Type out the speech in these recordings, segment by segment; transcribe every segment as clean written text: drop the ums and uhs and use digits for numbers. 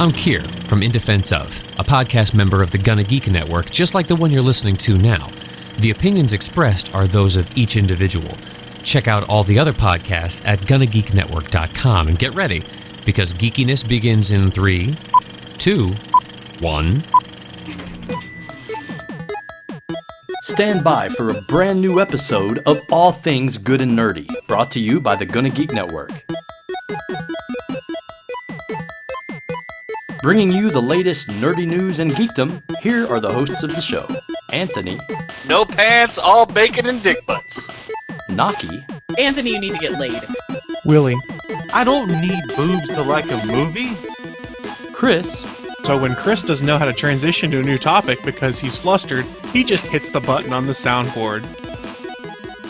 I'm Kier from In Defense Of, a podcast member of the Gonna Geek Network, just like the one you're listening to now. The opinions expressed are those of each individual. Check out all the other podcasts at GonnaGeekNetwork.com and get ready, because geekiness begins in 3, 2, 1... Stand by for a brand new episode of All Things Good and Nerdy, brought to you by the Gonna Geek Network. Bringing you the latest nerdy news and geekdom, here are the hosts of the show. Anthony. No pants, all bacon and dick butts. Naki. Anthony, you need to get laid. Willie. I don't need boobs to like a movie. Chris. So when Chris doesn't know how to transition to a new topic because he's flustered, he just hits the button on the soundboard.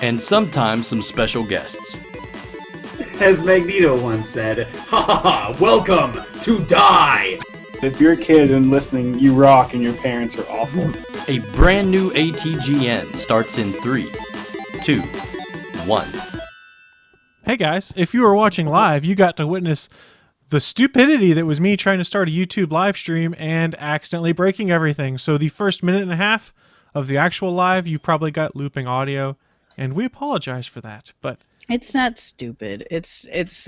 And sometimes some special guests. As Magneto once said, "Ha ha ha, welcome to die!" If you're a kid and listening, you rock and your parents are awful. A brand new ATGN starts in 3, 2, 1. Hey guys, if you were watching live, you got to witness the stupidity that was me trying to start a YouTube live stream and accidentally breaking everything. So the first minute and a half of the actual live, you probably got looping audio, and we apologize for that. But it's not stupid.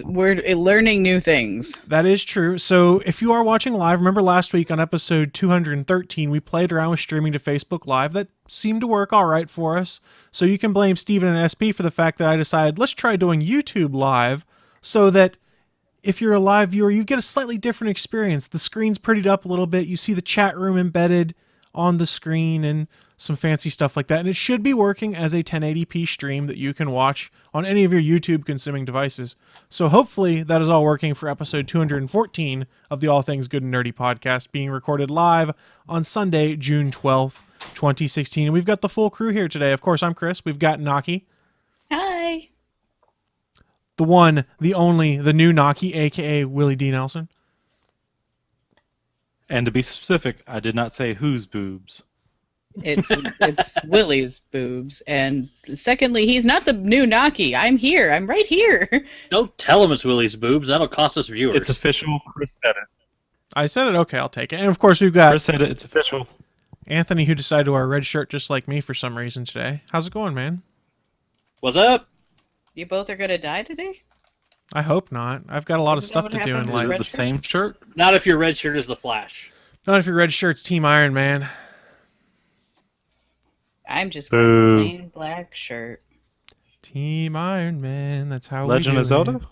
We're learning new things. that is true. So if you are watching live, remember last week on episode 213, we played around with streaming to Facebook Live. That seemed to work all right for us. So you can blame Steven and SP for the fact that I decided, let's try doing YouTube Live so that if you're a live viewer, you get a slightly different experience. The screen's prettied up a little bit. You see the chat room embedded on the screen and some fancy stuff like that. And it should be working as a 1080p stream that you can watch on any of your YouTube consuming devices. So hopefully that is all working for episode 214 of the All Things Good and Nerdy podcast, being recorded live on Sunday, June 12th, 2016. And we've got the full crew here today. Of course, I'm Chris. We've got Naki. Hi. The one, the only, the new Naki, a.k.a. Willie D. Nelson. And to be specific, I did not say whose boobs. It's Willie's boobs. And secondly, he's not the new Naki. I'm here. I'm right here. Don't tell him it's Willie's boobs. That'll cost us viewers. It's official. Chris said it. I said it. Okay, I'll take it. And of course, we've got Chris said it. It's official. Anthony, who decided to wear a red shirt just like me for some reason today. How's it going, man? What's up? You both are going to die today? I hope not. I've got a lot of stuff to do in Is life. it the same shirt? Not if your red shirt is the Flash. Not if your red shirt's Team Iron Man. I'm just wearing a plain black shirt. Team Iron Man, that's how Legend we do of Zelda? it.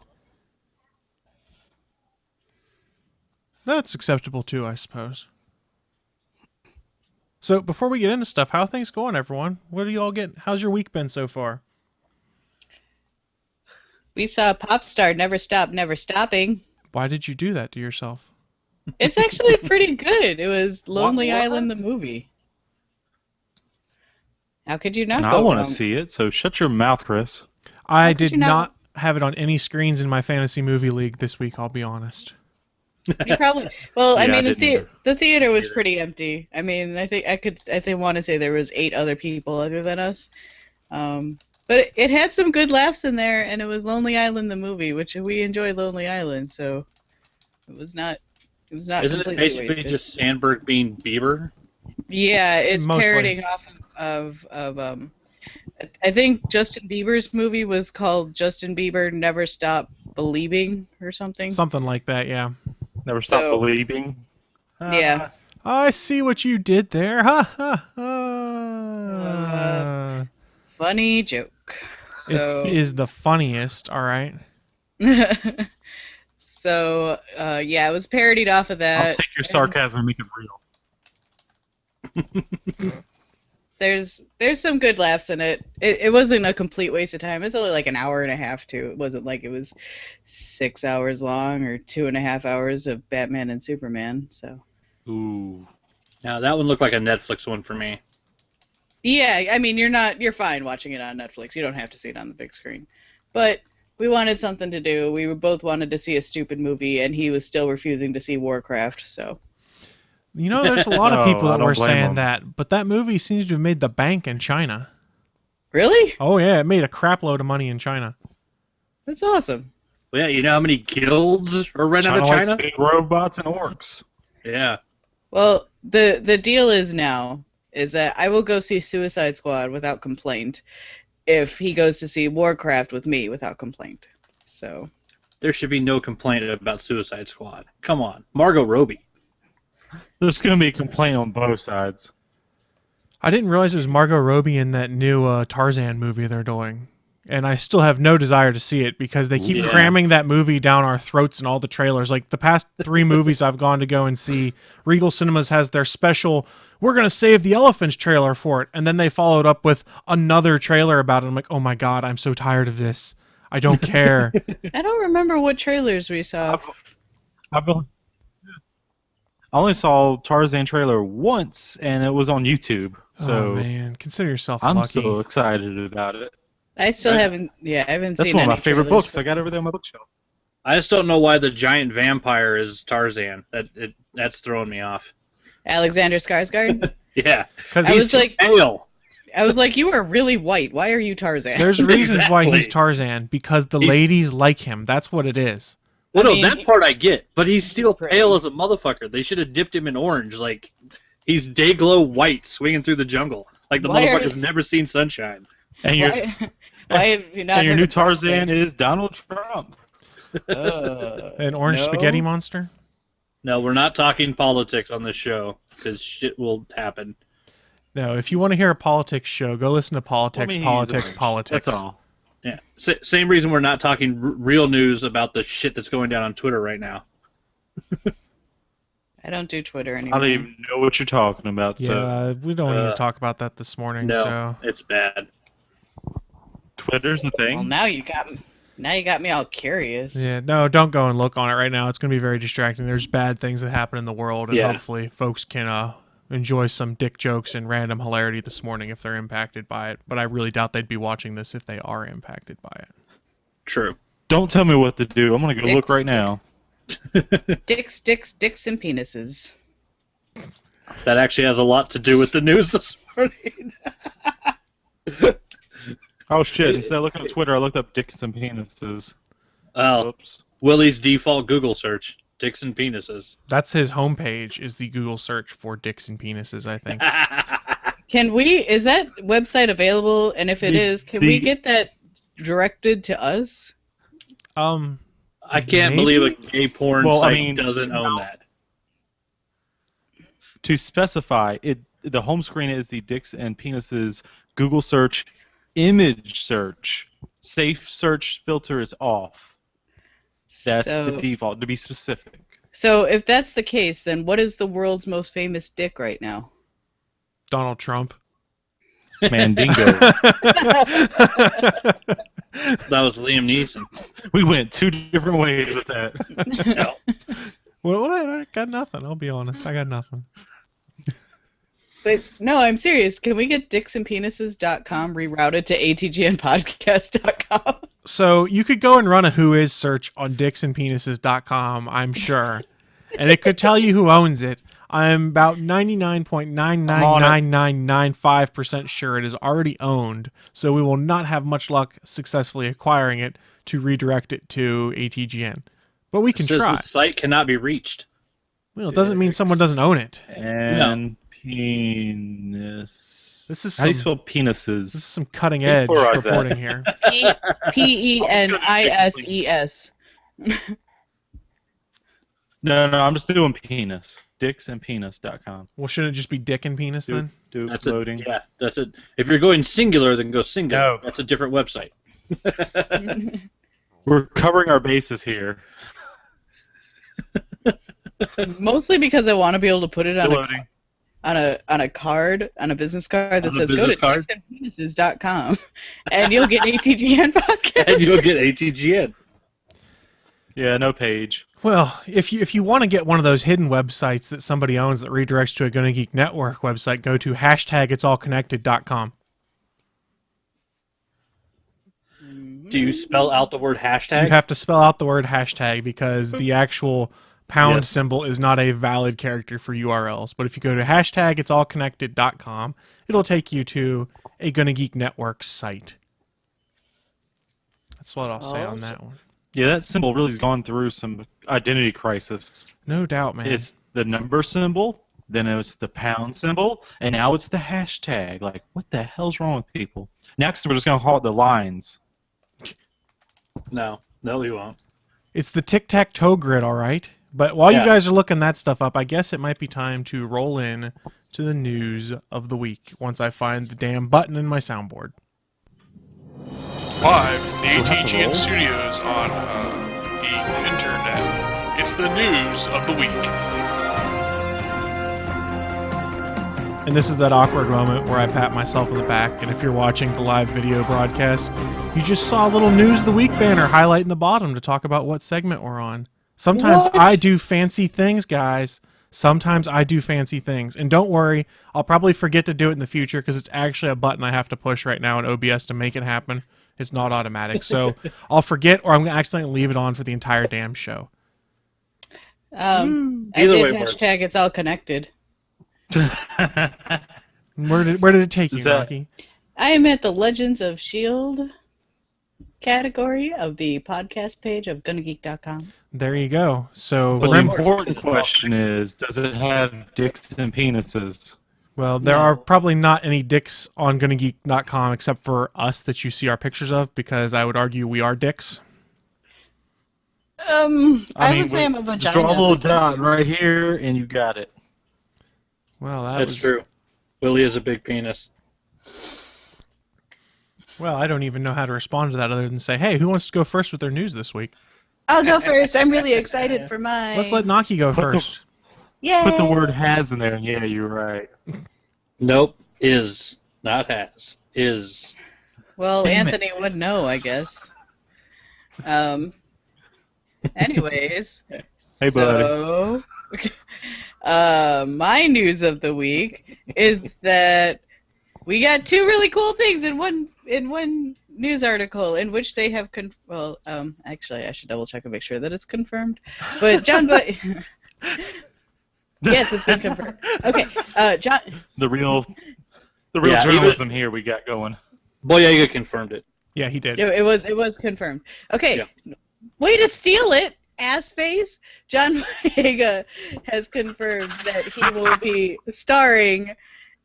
That's acceptable too, I suppose. So before we get into stuff, how are things going, everyone? What do you all get? How's your week been so far? We saw Pop Star Never Stop, Never Stopping. Why did you do that to yourself? It's actually pretty good. It was Lonely Island the movie. How could you not And go I want wrong? to see it, so shut your mouth, Chris. I could did you not have it on any screens in my fantasy movie league this week, I'll be honest. You probably. Well, I Yeah, I mean, didn't the theater was pretty empty. I mean, I think want to say there was 8 other people other than us. But it had some good laughs in there, and it was Lonely Island the movie, which we enjoy Lonely Island, so it was not. Isn't it completely basically wasted. just Sandberg being Bieber? Yeah, it's Mostly. parodying off of I think Justin Bieber's movie was called Justin Bieber Never Stop Believing or something. Something like that, yeah. Never stop So- believing. Yeah. I see what you did there. Ha ha ha. Funny joke. So It is the funniest, all right? So yeah, it was parodied off of that. I'll take your sarcasm and make it real. There's some good laughs in it. It wasn't a complete waste of time. It's only like an hour and a half too. It wasn't like it was 6 hours long or 2.5 hours of Batman and Superman. So Ooh. Now that one looked like a Netflix one for me. yeah, I mean you're fine watching it on Netflix. You don't have to see it on the big screen. But we wanted something to do. We both wanted to see a stupid movie, and he was still refusing to see Warcraft. So. You know, there's a lot of people I that don't were blame saying them. that, but that movie seems to have made the bank in China. Really? Oh, yeah, it made a crap load of money in China. That's awesome. Well, yeah, you know how many guilds are run out of Likes China? big robots and orcs. Yeah. Well, the deal is that I will go see Suicide Squad without complaint if he goes to see Warcraft with me without complaint. So There should be no complaint about Suicide Squad. Come on. Margot Robbie. There's going to be a complaint on both sides. I didn't realize it was Margot Robbie in that new Tarzan movie they're doing. And I still have no desire to see it because they keep cramming that movie down our throats in all the trailers. Like the past 3 movies I've gone to go and see, Regal Cinemas has their special, we're going to save the elephants trailer for it. And then they followed up with another trailer about it. I'm like, oh my God, I'm so tired of this. I don't care. I don't remember what trailers we saw. I only saw Tarzan trailer once, and it was on YouTube. So oh man, consider yourself I'm lucky. so excited about it. I still haven't. Yeah, I haven't That's seen one of my any favorite trailers books. I got everything on my bookshelf. I just don't know why the giant vampire is Tarzan. That's throwing me off. Alexander Skarsgård. Yeah. Because I was like, pale. I was like, you are really white. Why are you Tarzan? there's reasons why he's Exactly. Tarzan, because the ladies like him. That's what it is. Well, I no, mean, that part I get, but he's still pretty. pale as a motherfucker. They should have dipped him in orange. Like, he's day-glow white swinging through the jungle. Like, the Why are- motherfucker's never seen sunshine. And your, Why have you not? and your heard new of Tarzan is Donald Trump. An orange No. spaghetti monster? No, we're not talking politics on this show, because shit will happen. No, if you want to hear a politics show, go listen to Politics, he's Politics, orange. Politics. That's all. Yeah. Same reason we're not talking real news about the shit that's going down on Twitter right now. I don't do Twitter I anymore. don't even know what you're talking about. So Yeah, we don't need to talk about that this morning. No, So it's bad. Twitter's the thing. Well, now you got me all curious. yeah, no, don't go and look on it right now. It's going to be very distracting. There's bad things that happen in the world, and Yeah. hopefully folks can enjoy some dick jokes and random hilarity this morning if they're impacted by it. But I really doubt they'd be watching this if they are impacted by it. True. Don't tell me what to do. I'm gonna go look right now. Dicks, and penises. That actually has a lot to do with the news this morning. Oh shit! Instead of looking up Twitter, I looked up dicks and penises. Oh, Oops. Willie's default Google search: dicks and penises. That's his homepage, is the Google search for dicks and penises, I think. Is that website available? And if it is, can we get that directed to us? I can't Maybe? believe a gay porn Well, I site mean, doesn't own that. To specify, the home screen is the dicks and penises Google search image search. Safe search filter is off. That's the default, to be specific. So if that's the case, then what is the world's most famous dick right now? Donald Trump. Mandingo. That was Liam Neeson. We went 2 different ways with that. No. Well, I got nothing. I'll be honest. I got nothing. But no, I'm serious. Can we get dicksandpenises.com rerouted to atgnpodcast.com? So you could go and run a Who Is search on dicksandpenises.com, I'm sure. And it could tell you who owns it. I'm about 99.999995% sure it is already owned, so we will not have much luck successfully acquiring it to redirect it to ATGN. But we can It says try. the site cannot be reached. Well, it doesn't mean someone doesn't own it. And penis. This is How do you some, spell penises? this is some cutting edge Temporize that. reporting here. Penises. No, I'm just doing penis. Dicksandpenis.com. Well, shouldn't it just be dick and penis then? That's loading. it. Yeah, that's it. If you're going singular, then go singular. No. That's a different website. We're covering our bases here. Mostly because I want to be able to put it Still on loading. a card, on a business card that On a says go to business card? dicksandpenises.com and you'll get ATGN podcast. And you'll get ATGN. Yeah, no page. Well, if you want to get one of those hidden websites that somebody owns that redirects to a Gonna Geek Network website, go to #itsallconnected.com. Do you spell out the word hashtag? You have to spell out the word hashtag because the actual pound Yes. symbol is not a valid character for URLs. But if you go to #itsallconnected.com, it'll take you to a Gonna Geek Network site. That's what I'll say on that one. Yeah, that symbol really's gone through some identity crisis. No doubt, man. It's the number symbol, then it was the pound symbol, and now it's the hashtag. Like, what the hell's wrong with people? Next, we're just going to call it the lines. No, we won't. It's the tic-tac-toe grid, all right? But while you guys are looking that stuff up, I guess it might be time to roll in to the news of the week once I find the damn button in my soundboard. Live from the ATGN studios on the internet, it's the news of the week. And this is that awkward moment where I pat myself on the back, and if you're watching the live video broadcast, you just saw a little news of the week banner highlighting the bottom to talk about what segment we're on. Sometimes I do fancy things, guys. Sometimes I do fancy things. And don't worry, I'll probably forget to do it in the future because it's actually a button I have to push right now in OBS to make it happen. It's not automatic. So I'll forget or I'm going to accidentally leave it on for the entire damn show. I did hashtag it's all connected. Where did it take you, Naki? I am at the Legends of S.H.I.E.L.D. category of the podcast page of GonnaGeek.com. There you go. So, but the important question is, does it have dicks and penises? Well, there are probably not any dicks on GonnaGeek.com except for us that you see our pictures of, because I would argue we are dicks. I would say I'm a vagina. Just draw a little dot right here, and you got it. Well, that's true. Willie is a big penis. Well, I don't even know how to respond to that other than say, hey, who wants to go first with their news this week? I'll go first. I'm really excited for mine. Let's let Naki go first. Yay! Put the word has in there, and yeah, you're right. Nope. Is. Not has. Is. Well, Anthony would know, I guess. Anyways. Hey, buddy. My news of the week is that we got two really cool things in one news article in which they have actually I should double check and make sure that it's confirmed. But John yes, it's been confirmed. Okay, John. The real journalism here we got going. Boyega confirmed it. Yeah, he did. It was confirmed. Okay, way to steal it, ass face. John Boyega has confirmed that he will be starring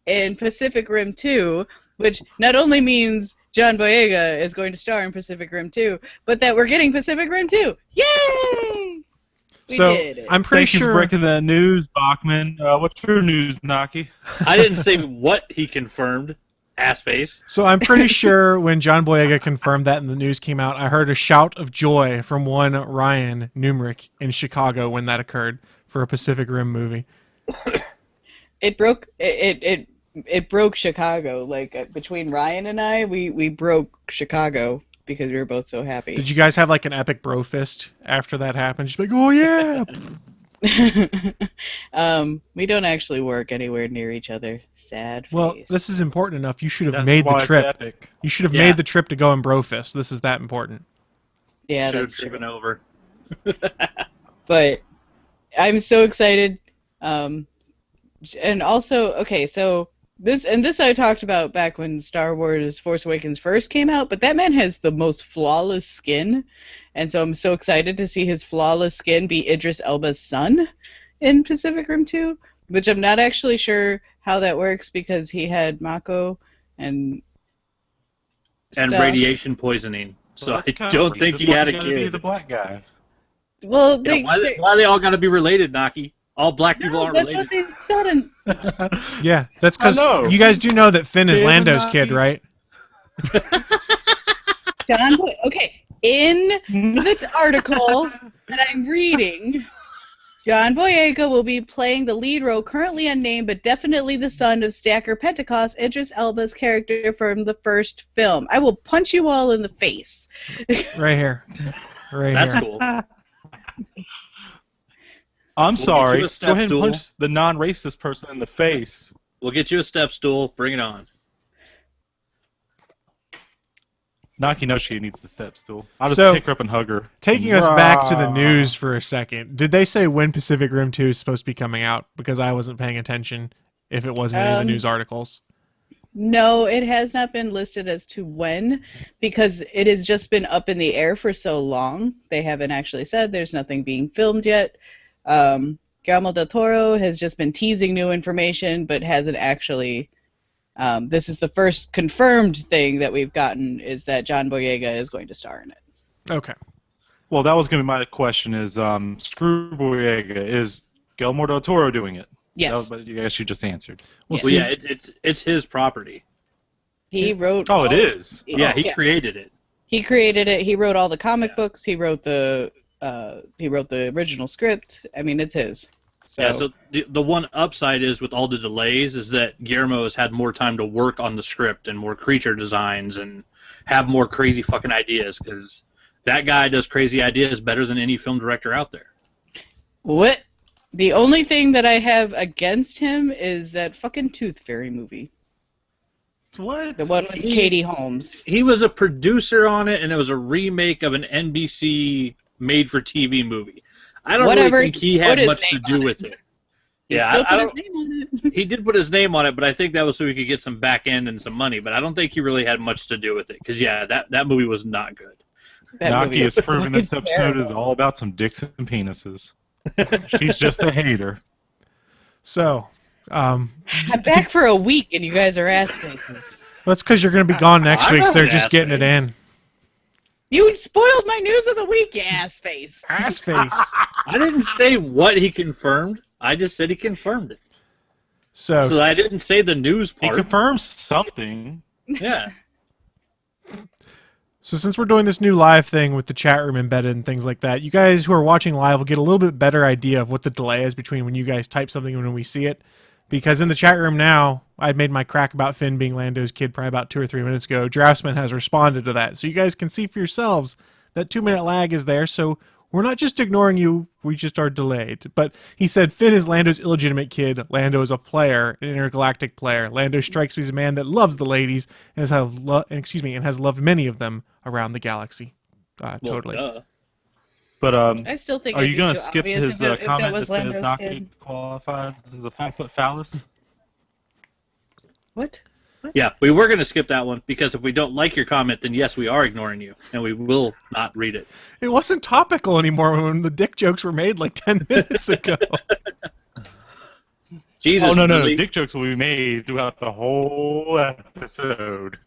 in Pacific Rim 2, which not only means John Boyega is going to star in Pacific Rim 2, but that we're getting Pacific Rim 2. Yay! We did it. I'm pretty sure. Thank you for breaking that news, Bachman. What's your news, Naki? I didn't say what he confirmed, ass face. So I'm pretty sure when John Boyega confirmed that and the news came out, I heard a shout of joy from one Ryan Numerick in Chicago when that occurred for a Pacific Rim movie. It broke Chicago. Like between Ryan and I, we broke Chicago because we were both so happy. Did you guys have like an epic bro fist after that happened? Just like, oh yeah. We don't actually work anywhere near each other. Sad face. Well, this is important enough. You should have made the trip. Epic. You should have made the trip to go and bro fist. This is that important. Yeah, Should that's have driven over. But I'm so excited. And also, okay, so this I talked about back when Star Wars Force Awakens first came out, but that man has the most flawless skin, and so I'm so excited to see his flawless skin be Idris Elba's son in Pacific Rim 2, which I'm not actually sure how that works because he had Mako and stuff. Radiation poisoning. So I don't think he had a kid. Be the black guy. Well, why they all got to be related, Naki? All black people aren't related. That's what they said. Yeah, that's because you guys do know that Finn is Lando's kid, right? John, okay, in this article that I'm reading, John Boyega will be playing the lead role, currently unnamed, but definitely the son of Stacker Pentecost, Idris Elba's character from the first film. I will punch you all in the face. Right here. That's cool. I'm sorry. Go ahead and punch the non-racist person in the face. We'll get you a step stool. Bring it on. Naki knows she needs the step stool. I'll just pick her up and hug her. Taking us back to the news for a second, did they say when Pacific Rim 2 is supposed to be coming out? Because I wasn't paying attention if it wasn't in the news articles. No, it has not been listed as to when, because it has just been up in the air for so long. They haven't actually said there's nothing being filmed yet. Guillermo del Toro has just been teasing new information, but hasn't actually. This is the first confirmed thing that we've gotten, is that John Boyega is going to star in it. Okay. Well, that was going to be my question is, screw Boyega, is Guillermo del Toro doing it? Yes. But I guess you just answered. Well, yeah, it's his property. He wrote... Oh, it is? Yeah, he created it. He created it. He wrote all the comic books. He wrote the original script. I mean, it's his. So. Yeah, so the one upside is with all the delays is that Guillermo has had more time to work on the script and more creature designs and have more crazy fucking ideas, because that guy does crazy ideas better than any film director out there. What? The only thing that I have against him is that fucking Tooth Fairy movie. What? The one with Katie Holmes. He was a producer on it, and it was a remake of an NBC made-for-TV movie. I don't really think he had much to do with it. Yeah, I don't. He did put his name on it, but I think that was so he could get some back end and some money. But I don't think he really had much to do with it, because that movie was not good. Naki has proven this episode is all about some dicks and penises. She's just a hater. So, I'm back for a week, and you guys are ass faces. That's because you're going to be gone next week, so they're just getting it in. You spoiled my news of the week, you ass face. Ass face. I didn't say what he confirmed. I just said he confirmed it. So I didn't say the news part. He confirms something. Yeah. So since we're doing this new live thing with the chat room embedded and things like that, you guys who are watching live will get a little bit better idea of what the delay is between when you guys type something and when we see it. Because in the chat room now, I'd made my crack about Finn being Lando's kid probably about 2 or 3 minutes ago. Draftsman has responded to that. So you guys can see for yourselves that 2-minute lag is there. So we're not just ignoring you, we just are delayed. But he said Finn is Lando's illegitimate kid. Lando is a player, an intergalactic player. Lando strikes me as a man that loves the ladies and has loved many of them around the galaxy. Totally. Duh. But I still think are you going to skip his comment that says Naki qualifies as a 5-foot phallus? What? Yeah, we were going to skip that one, because if we don't like your comment, then yes, we are ignoring you, and we will not read it. It wasn't topical anymore when the dick jokes were made like 10 minutes ago. Jesus, oh, no, dick jokes will be made throughout the whole episode.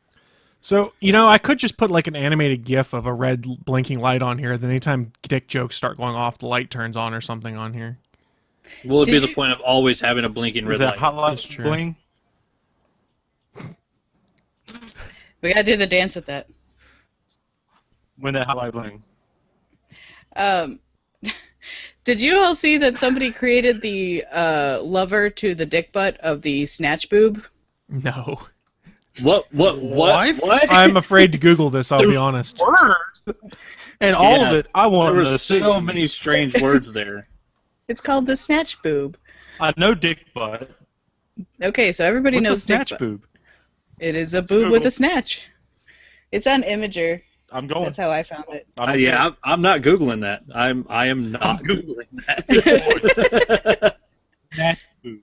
So, I could just put like an animated GIF of a red blinking light on here, then anytime dick jokes start going off, the light turns on or something on here. Will it be the point of always having a blinking red light? Is that hot light bling? We gotta do the dance with that. When that hot light bling? Did you all see that somebody created the lover to the dick butt of the snatch boob? No. What? I'm afraid to Google this, I'll be honest. Words! And all of it, I want to see. There were so many strange words there. It's called the snatch boob. I know dick butt. Okay, so everybody What's knows a snatch dick butt. boob? It is a boob with a snatch. It's on Imager. I'm going. That's how I found it. I'm not Googling that. I am not Googling that. Snatch boob.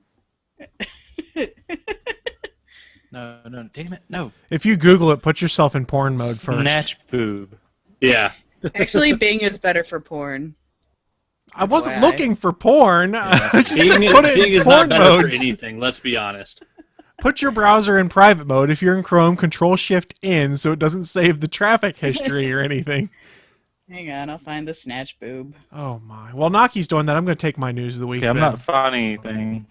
No, damn it, no. If you Google it, put yourself in porn mode first. Snatch boob. Yeah. Actually, Bing is better for porn. I wasn't looking for porn. Yeah. I just said put it Bing in is porn not better modes. for anything, let's be honest. Put your browser in private mode. If you're in Chrome, Control-Shift-In so it doesn't save the traffic history or anything. Hang on, I'll find the snatch boob. Oh my. While Naki's doing that, I'm going to take my news of the week. Okay, I'm not finding anything.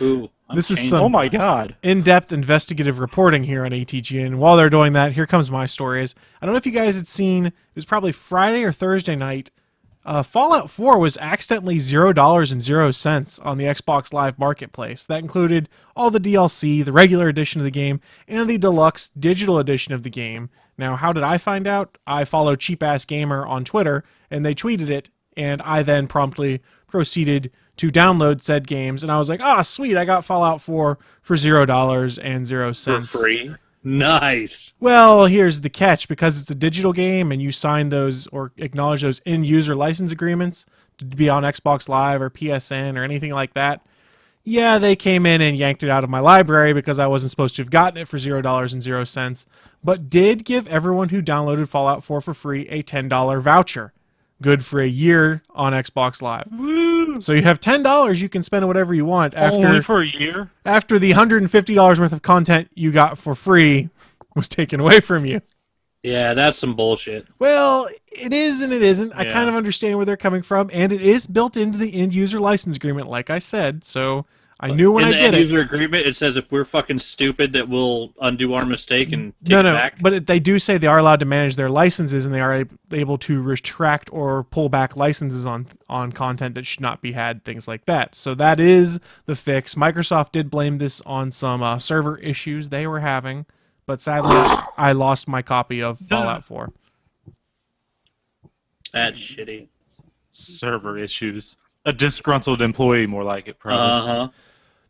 Ooh. This is some oh my god. in-depth investigative reporting here on ATGN. While they're doing that, here comes my story. I don't know if you guys had seen, it was probably Friday or Thursday night, Fallout 4 was accidentally $0.00 on the Xbox Live Marketplace. That included all the DLC, the regular edition of the game, and the deluxe digital edition of the game. Now, how did I find out? I follow Cheap Ass Gamer on Twitter, and they tweeted it, and I then promptly proceeded to download said games, and I was like, sweet, I got Fallout 4 for $0.00. For free? Nice. Well, here's the catch. Because it's a digital game and you sign those or acknowledge those in-user license agreements to be on Xbox Live or PSN or anything like that, Yeah, they came in and yanked it out of my library because I wasn't supposed to have gotten it for $0.00, but did give everyone who downloaded Fallout 4 for free a $10 voucher, good for a year on Xbox Live. Woo! So you have $10 you can spend on whatever you want Only for a year? After the $150 worth of content you got for free was taken away from you. Yeah, that's some bullshit. Well, it is and it isn't. I kind of understand where they're coming from, and it is built into the end-user license agreement, like I said, so I knew when I did it. In the end-user agreement, it says if we're fucking stupid that we'll undo our mistake and take it back. But they do say they are allowed to manage their licenses, and they are able to retract or pull back licenses on content that should not be had, things like that. So that is the fix. Microsoft did blame this on some server issues they were having, but sadly, I lost my copy of Fallout 4. That's shitty. Server issues. A disgruntled employee, more like it, probably. Uh-huh.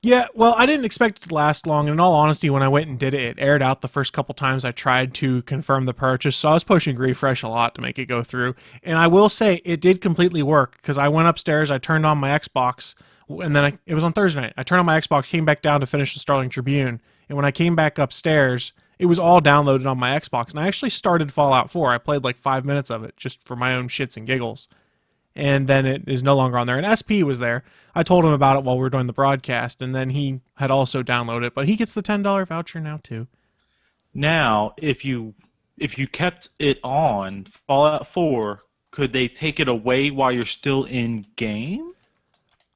Yeah, well, I didn't expect it to last long, and in all honesty, when I went and did it, it aired out the first couple times I tried to confirm the purchase, so I was pushing refresh a lot to make it go through. And I will say, it did completely work, because I went upstairs, I turned on my Xbox, and then it was on Thursday night. I turned on my Xbox, came back down to finish the Starling Tribune, and when I came back upstairs, it was all downloaded on my Xbox, and I actually started Fallout 4. I played like 5 minutes of it, just for my own shits and giggles. And then it is no longer on there. And SP was there. I told him about it while we were doing the broadcast, and then he had also downloaded it, but he gets the $10 voucher now, too. Now, if you kept it on, Fallout 4, could they take it away while you're still in game?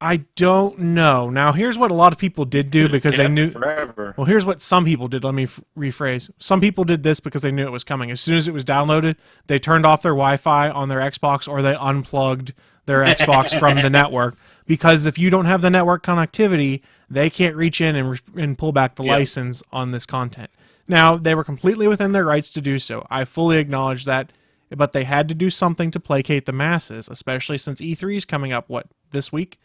I don't know. Now, here's what a lot of people did do because they knew... Forever. Well, here's what some people did. Let me rephrase. Some people did this because they knew it was coming. As soon as it was downloaded, they turned off their Wi-Fi on their Xbox, or they unplugged their Xbox from the network. Because if you don't have the network connectivity, they can't reach in and pull back the license on this content. Now, they were completely within their rights to do so. I fully acknowledge that. But they had to do something to placate the masses, especially since E3 is coming up, this week?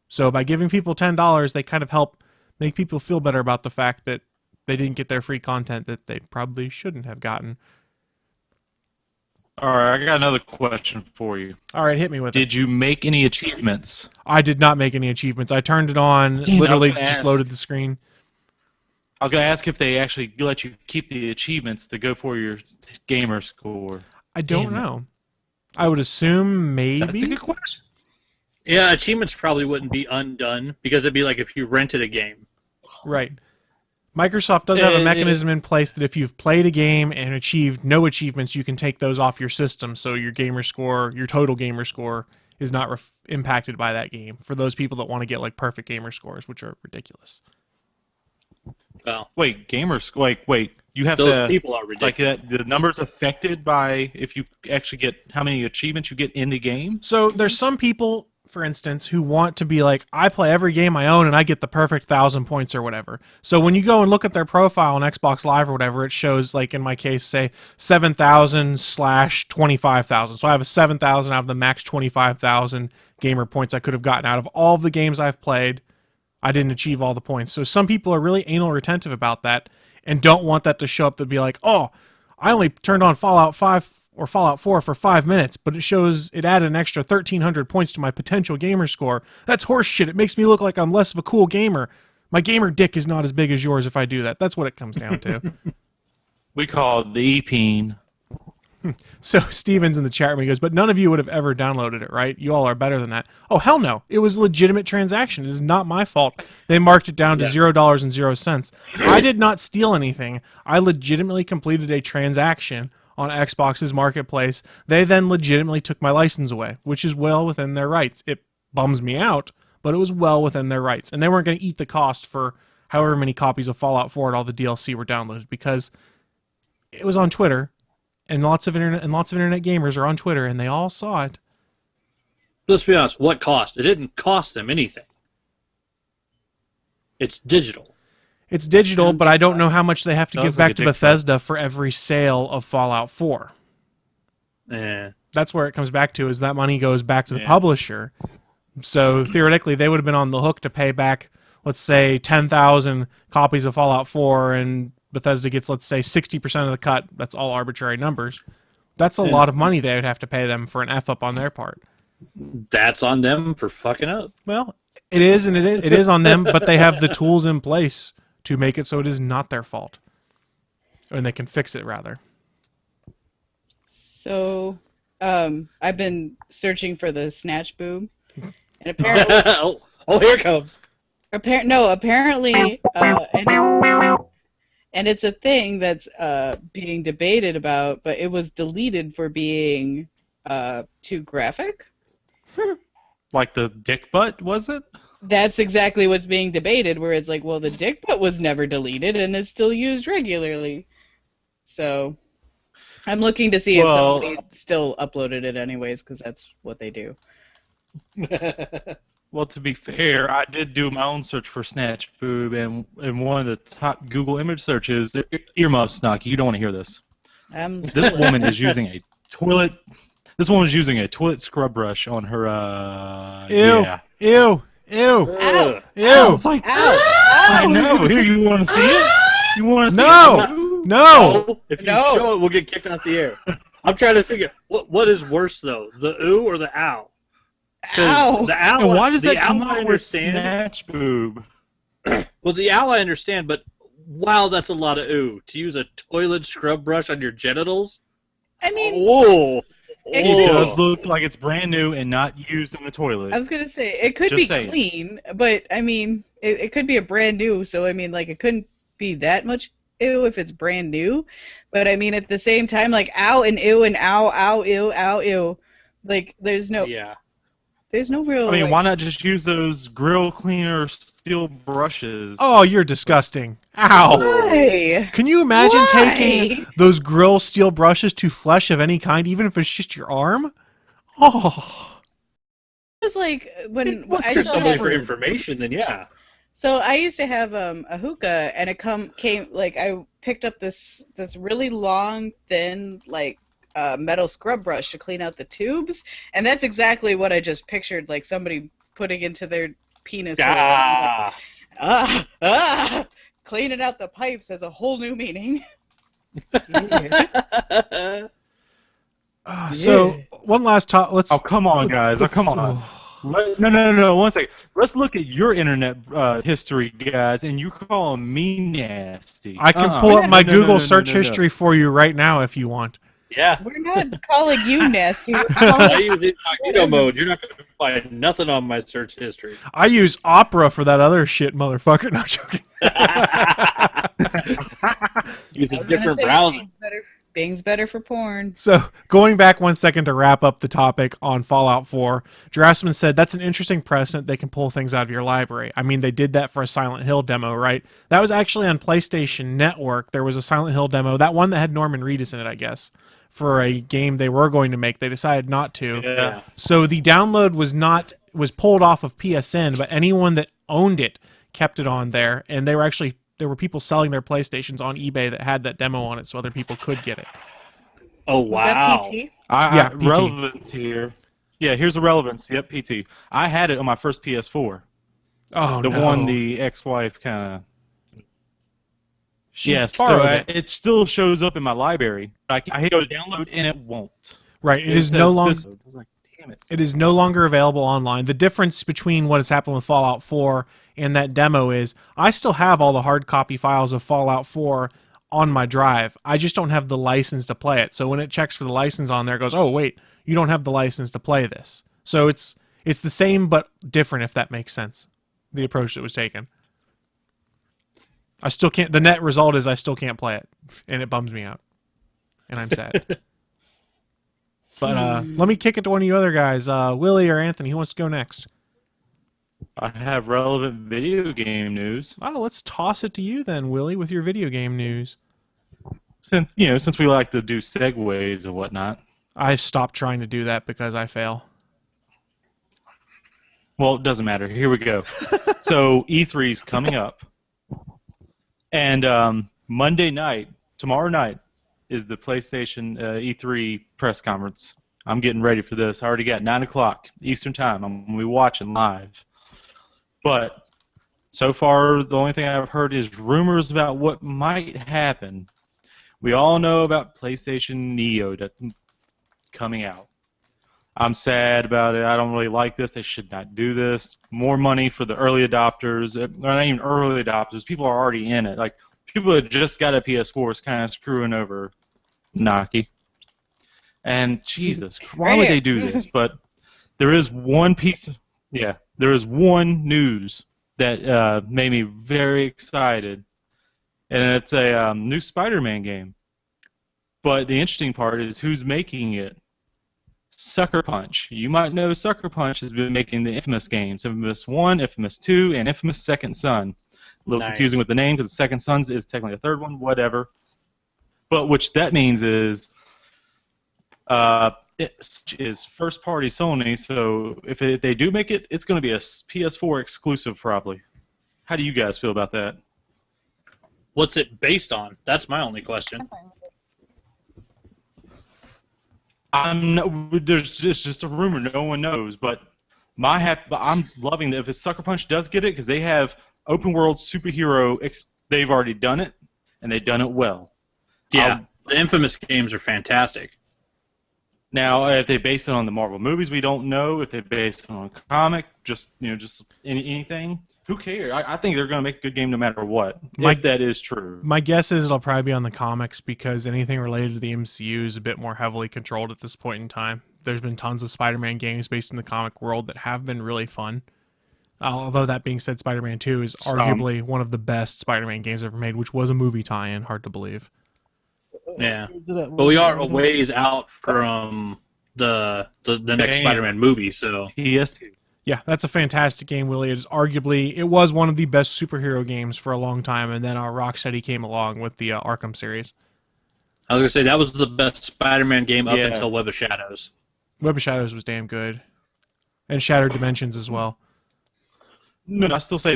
So by giving people $10, they kind of help make people feel better about the fact that they didn't get their free content that they probably shouldn't have gotten. All right, I got another question for you. All right, hit me with it. Did you make any achievements? I did not make any achievements. I turned it on, literally just loaded the screen. I was going to ask if they actually let you keep the achievements to go for your gamer score. I don't know. I would assume maybe. That's a good question. Yeah, achievements probably wouldn't be undone, because it'd be like if you rented a game. Right. Microsoft does have a mechanism in place that if you've played a game and achieved no achievements, you can take those off your system, so your gamer score, your total gamer score, is not impacted by that game. For those people that want to get like perfect gamer scores, which are ridiculous. Well, wait, wait. You have those people are ridiculous. Like the numbers affected by if you actually get how many achievements you get in the game. So there's some people, for instance, who want to be like, I play every game I own and I get the perfect 1,000 points or whatever. So when you go and look at their profile on Xbox Live or whatever, it shows, like in my case, say 7,000/25,000. So I have a 7,000 out of the max 25,000 gamer points I could have gotten out of all of the games I've played. I didn't achieve all the points. So some people are really anal retentive about that and don't want that to show up to be like, oh, I only turned on Fallout 5 or Fallout 4 for 5 minutes, but it shows it added an extra 1,300 points to my potential gamer score. That's horse shit. It makes me look like I'm less of a cool gamer. My gamer dick is not as big as yours if I do that. That's what it comes down to. We call it the E-peen. So Steven's in the chat room. He goes, but none of you would have ever downloaded it, right? You all are better than that. Oh, hell no. It was a legitimate transaction. It is not my fault. They marked it down to $0.00. I did not steal anything. I legitimately completed a transaction on Xbox's marketplace. They then legitimately took my license away, which is well within their rights. It bums me out, but it was well within their rights. And they weren't going to eat the cost for however many copies of Fallout 4 and all the DLC were downloaded, because it was on Twitter. And lots of internet gamers are on Twitter, and they all saw it. Let's be honest. What cost? It didn't cost them anything. It's digital. It's digital, but I don't know how much they have to give back to Bethesda for every sale of Fallout 4. That's where it comes back to, is that money goes back to the publisher. So theoretically, they would have been on the hook to pay back, let's say, 10,000 copies of Fallout 4, and Bethesda gets, let's say, 60% of the cut. That's all arbitrary numbers. That's a lot of money they would have to pay them for an F-up on their part. That's on them for fucking up. Well, It is, and it is on them, but they have the tools in place to make it so it is not their fault. And they can fix it, rather. So, I've been searching for the snatch boob, and apparently, oh, here it comes. Apparently, and it's a thing that's being debated about, but it was deleted for being too graphic. Like the dick butt, was it? That's exactly what's being debated, where it's like, well, the dick butt was never deleted, and it's still used regularly. So, I'm looking to see if somebody still uploaded it anyways, because that's what they do. Well, to be fair, I did do my own search for snatch boob, and one of the top Google image searches, earmuffs, Naki, you don't want to hear this. This woman is using a toilet. This woman's using a toilet scrub brush on her. Ew! Yeah. Ew! Ow! Ew! It's like, Ow! I know. Here, you want to see it? You want to see it? No! If you show it, we'll get kicked off the air. I'm trying to figure what is worse though, the ooh or the ow? Ow! The owl. And why does that the come owl I out with understand? snatch boob? Well, the owl I understand, but wow, that's a lot of ooh. To use a toilet scrub brush on your genitals? I mean, It does look like it's brand new and not used in the toilet. I was gonna say it could Just be saying. clean, but I mean, it could be a brand new. So I mean, like, it couldn't be that much ew if it's brand new. But I mean, at the same time, like, ow and ew and ow, ew. Like, there's no real. I mean, like, why not just use those grill cleaner steel brushes? Oh, you're disgusting. Ow! Why? Can you imagine Why? taking those grill steel brushes to flesh of any kind, even if it's just your arm? Oh. It was like when Well, I for still somebody have, for information, then yeah. So I used to have a hookah, and it came like I picked up this really long, thin, like metal scrub brush to clean out the tubes, and that's exactly what I just pictured, like somebody putting into their penis. Cleaning out the pipes has a whole new meaning. So one last top. Let's. Oh, come on, guys. Oh, come on. No. 1 second. Let's look at your internet history, guys, and you call me nasty. I can pull up my Google search history for you right now if you want. Yeah. We're not calling you nasty. I use incognito mode. You're not going to find nothing on my search history. I use Opera for that other shit, motherfucker. No, joking. Use a different browser. Bing's better for porn. So, going back 1 second to wrap up the topic on Fallout 4, Jurassiman said that's an interesting precedent. They can pull things out of your library. I mean, they did that for a Silent Hill demo, right? That was actually on PlayStation Network. There was a Silent Hill demo, that one that had Norman Reedus in it, I guess, for a game they were going to make. They decided not to. Yeah. So the download was pulled off of PSN, but anyone that owned it kept it on there, and there were people selling their PlayStations on eBay that had that demo on it, so other people could get it. Oh, wow. Was that PT? Yeah, PT. Relevance here. Yeah, here's the relevance. Yep, PT. I had it on my first PS4. Oh, the no. one the ex-wife kind of... Yes, borrowed so it. it still shows up in my library. I hit go to download, and it won't. Right, it is no longer... It is no longer available online. The difference between what has happened with Fallout 4 and that demo is I still have all the hard copy files of Fallout 4 on my drive. I just don't have the license to play it. So when it checks for the license on there, it goes, oh, wait, you don't have the license to play this. So it's the same but different, if that makes sense, the approach that was taken. I still can't... The net result is I still can't play it, and it bums me out. And I'm sad. But let me kick it to one of you other guys. Willie or Anthony, who wants to go next? I have relevant video game news. Oh, let's toss it to you then, Willie, with your video game news. Since we like to do segues and whatnot. I stopped trying to do that because I fail. Well, it doesn't matter. Here we go. So E3's coming up. And Monday night, tomorrow night, is the PlayStation E3 press conference. I'm getting ready for this. I already got 9 o'clock Eastern Time. I'm going to be watching live. But so far, the only thing I've heard is rumors about what might happen. We all know about PlayStation Neo coming out. I'm sad about it. I don't really like this. They should not do this. More money for the early adopters. Not even early adopters. People are already in it. Like, people that just got a PS4 is kind of screwing over Naki. And Jesus, why would they do this? But there is one there is one news that made me very excited, and it's a new Spider-Man game. But the interesting part is who's making it. Sucker Punch. You might know Sucker Punch has been making the Infamous games, Infamous 1, Infamous 2, and Infamous Second Son. A little confusing with the name because the Second Son is technically a third one, whatever. But which that means is it is first-party Sony, so if they do make it, it's going to be a PS4 exclusive probably. How do you guys feel about that? What's it based on? That's my only question. There's just a rumor. No one knows, but I'm loving that if Sucker Punch does get it because they have open world superhero. They've already done it, and they've done it well. Yeah, the Infamous games are fantastic. Now, if they base it on the Marvel movies, we don't know. If they base it on a comic, just anything. Who cares? I think they're going to make a good game no matter what. If that is true. My guess is it'll probably be on the comics because anything related to the MCU is a bit more heavily controlled at this point in time. There's been tons of Spider-Man games based in the comic world that have been really fun. Although that being said, Spider-Man 2 is arguably one of the best Spider-Man games ever made, which was a movie tie-in. Hard to believe. Yeah, but we are a ways out from the next Spider-Man movie, so PS2. Yeah, that's a fantastic game, Willie. It was one of the best superhero games for a long time, and then Rocksteady came along with the Arkham series. I was going to say, that was the best Spider-Man game up until Web of Shadows. Web of Shadows was damn good. And Shattered Dimensions as well. No, I still say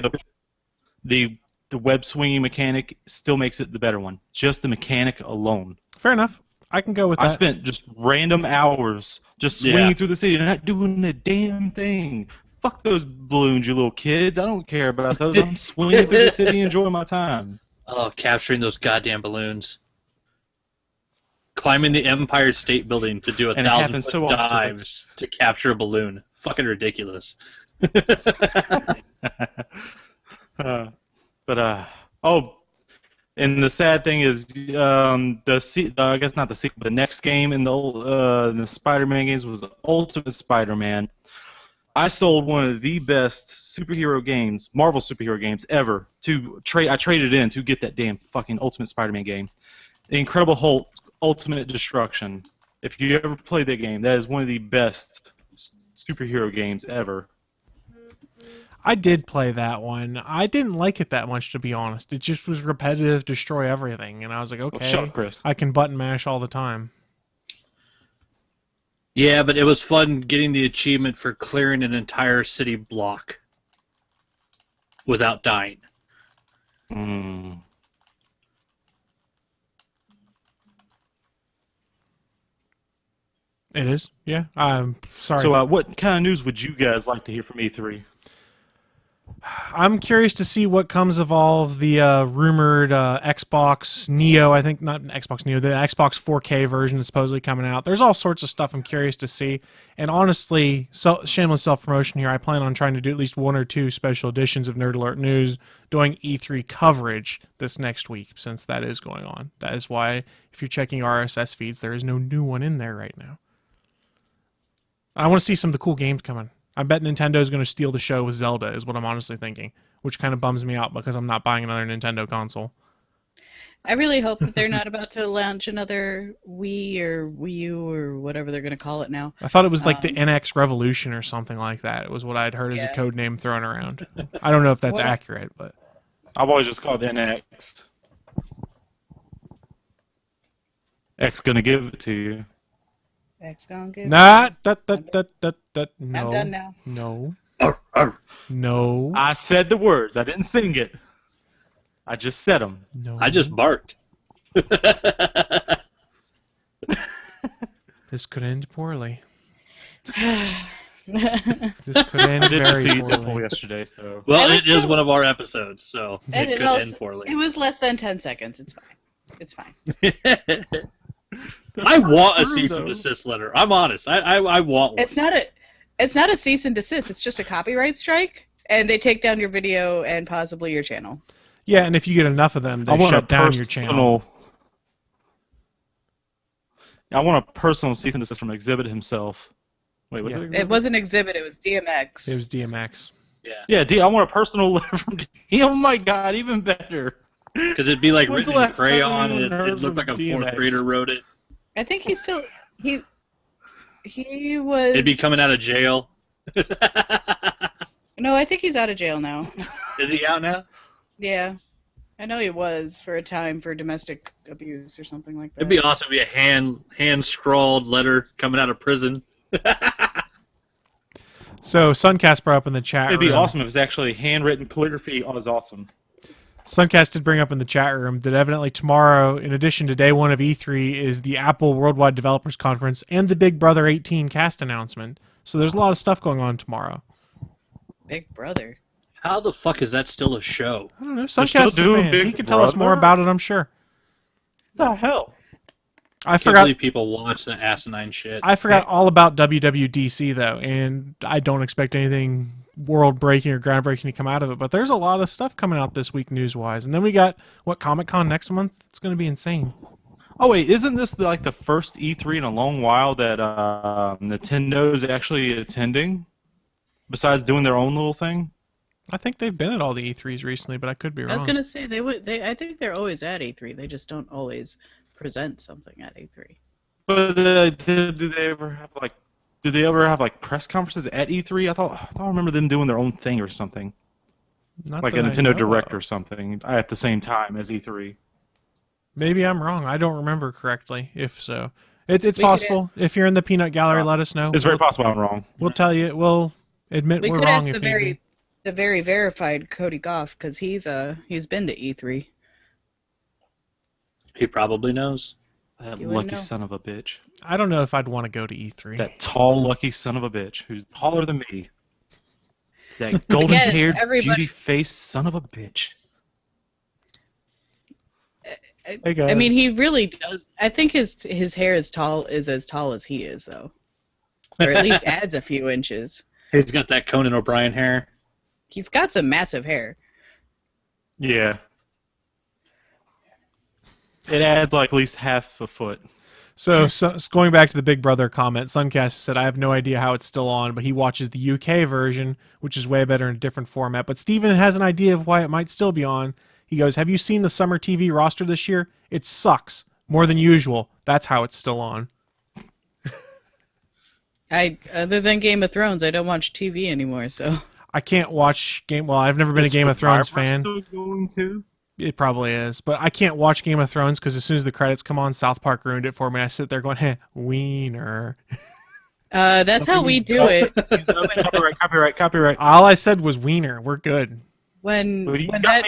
the web swinging mechanic still makes it the better one. Just the mechanic alone. Fair enough. I can go with that. I spent just random hours just swinging through the city and not doing a damn thing. Fuck those balloons, you little kids. I don't care about those. I'm swinging through the city, enjoying my time. Oh, capturing those goddamn balloons. Climbing the Empire State Building to do a 1,000-foot dive to capture a balloon. Fucking ridiculous. And the sad thing is, I guess not the sequel, the next game in the Spider-Man games was Ultimate Spider-Man. I sold one of the best superhero games, Marvel superhero games ever. I traded in to get that damn fucking Ultimate Spider-Man game. The Incredible Hulk Ultimate Destruction. If you ever played that game, that is one of the best superhero games ever. I did play that one. I didn't like it that much, to be honest. It just was repetitive, destroy everything, and I was like, okay, I can button mash all the time. Yeah, but it was fun getting the achievement for clearing an entire city block without dying. It is, yeah. I'm sorry. So, what kind of news would you guys like to hear from E3? I'm curious to see what comes of all of the rumored Xbox Neo, I think, not Xbox Neo, the Xbox 4K version is supposedly coming out. There's all sorts of stuff I'm curious to see. And honestly, shameless self-promotion here, I plan on trying to do at least 1 or 2 special editions of Nerd Alert News doing E3 coverage this next week, since that is going on. That is why, if you're checking RSS feeds, there is no new one in there right now. I want to see some of the cool games coming. I bet Nintendo's going to steal the show with Zelda, is what I'm honestly thinking, which kind of bums me out because I'm not buying another Nintendo console. I really hope that they're not about to launch another Wii or Wii U or whatever they're going to call it now. I thought it was like the NX Revolution or something like that. It was what I'd heard as a code name thrown around. I don't know if that's accurate, but I've always just called it NX. X gonna give it to you. X gonna give no. I'm done now. No. Arr, arr. No. I said the words. I didn't sing it. I just said them. No. I just barked. This could end poorly. This could end very poorly. Yesterday, so. Well, it is one of our episodes, so it could end poorly. It was less than 10 seconds. It's fine. It's fine. I want a cease and desist letter. I'm honest. I want one. It's not a cease and desist. It's just a copyright strike, and they take down your video and possibly your channel. Yeah, and if you get enough of them, they shut down your channel. I want a personal cease and desist from Exhibit himself. Wait, was it Exhibit? It wasn't Exhibit, it was DMX. It was DMX. Yeah, I want a personal letter from D. Oh my god, even better. Because it'd be like written in crayon, and it looked like a fourth grader wrote it. I think he's still... He was... It'd be coming out of jail. No, I think he's out of jail now. Is he out now? Yeah. I know he was for a time for domestic abuse or something like that. It'd be awesome to be a hand-scrawled letter coming out of prison. So, Suncast brought up in the chat room. It'd be awesome if it was actually handwritten calligraphy. Oh, it was awesome. Suncast did bring up in the chat room that evidently tomorrow, in addition to day one of E3, is the Apple Worldwide Developers Conference and the Big Brother 18 cast announcement. So there's a lot of stuff going on tomorrow. Big Brother? How the fuck is that still a show? I don't know. Suncast's a fan. He can tell us more about it, I'm sure. What the hell? I can't believe people watch the asinine shit. I forgot all about WWDC, though, and I don't expect anything world-breaking or groundbreaking to come out of it, but there's a lot of stuff coming out this week news-wise. And then we got, Comic-Con next month? It's going to be insane. Oh, wait, isn't this like the first E3 in a long while that Nintendo's actually attending, besides doing their own little thing? I think they've been at all the E3s recently, but I could be wrong. I was going to say, I think they're always at E3. They just don't always present something at E3. But do they ever have like press conferences at E3? I remember them doing their own thing or something. Not like a Nintendo Direct or something at the same time as E3. Maybe I'm wrong. I don't remember correctly. If so, it's possible. If you're in the Peanut Gallery, let us know. It's very possible I'm wrong. We'll tell you. We'll admit we're wrong if the very verified Cody Goff, because he's been to E3. He probably knows. That lucky son of a bitch. I don't know if I'd want to go to E3. That tall, lucky son of a bitch who's taller than me. That golden-haired, beauty-faced son of a bitch. Hey guys. I mean, he really does. I think his hair is as tall as he is, though, or at least adds a few inches. He's got that Conan O'Brien hair. He's got some massive hair. Yeah. It adds like at least half a foot. So going back to the Big Brother comment, Suncast said, I have no idea how it's still on, but he watches the UK version, which is way better in a different format. But Steven has an idea of why it might still be on. He goes, have you seen the summer TV roster this year? It sucks. More than usual. That's how it's still on. Other than Game of Thrones, I don't watch TV anymore, so... I can't watch Well, I've never been a Game of Thrones fan. Still going to? It probably is, but I can't watch Game of Thrones because as soon as the credits come on, South Park ruined it for me. I sit there going, "Heh, wiener." That's how we do it. Copyright. All I said was wiener. We're good. When that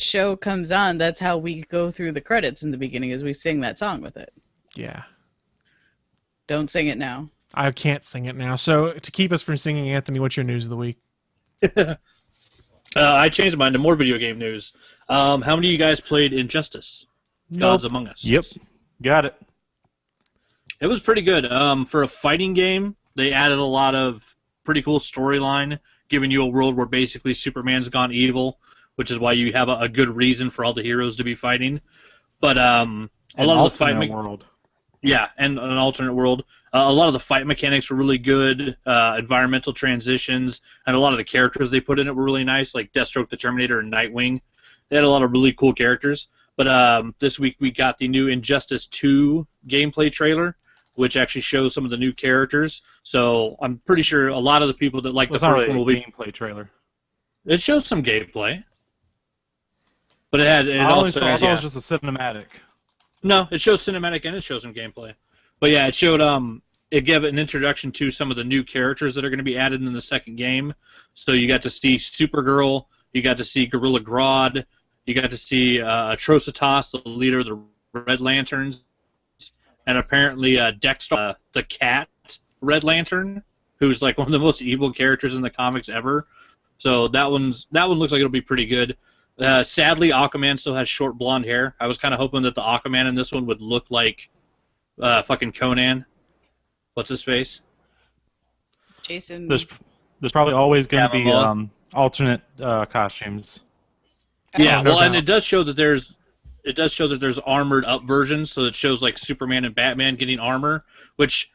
show comes on, that's how we go through the credits in the beginning, is we sing that song with it. Yeah. Don't sing it now. I can't sing it now. So to keep us from singing, Anthony, what's your news of the week? I changed mine to more video game news. How many of you guys played Injustice? Gods Among Us. Yep. Got it. It was pretty good. For a fighting game, they added a lot of pretty cool storyline, giving you a world where basically Superman's gone evil, which is why you have a good reason for all the heroes to be fighting. But a lot of the fight world. Yeah, and an alternate world. A lot of the fight mechanics were really good, environmental transitions, and a lot of the characters they put in it were really nice, like Deathstroke the Terminator and Nightwing. They had a lot of really cool characters. But this week we got the new Injustice 2 gameplay trailer, which actually shows some of the new characters. So I'm pretty sure a lot of the people that like the first one will be... gameplay trailer. It shows some gameplay. But I thought it was just a cinematic. No, it shows cinematic and it shows some gameplay. But yeah, it showed it gave an introduction to some of the new characters that are going to be added in the second game. So you got to see Supergirl, you got to see Gorilla Grodd, you got to see Atrocitus, the leader of the Red Lanterns, and apparently Dexter, the cat Red Lantern, who's like one of the most evil characters in the comics ever. So that one looks like it'll be pretty good. Sadly, Aquaman still has short blonde hair. I was kind of hoping that the Aquaman in this one would look like fucking Conan. What's his face? Jason. There's probably always going to be alternate costumes. Yeah, no well, and doubt. it does show that there's armored up versions, so it shows like Superman and Batman getting armor, which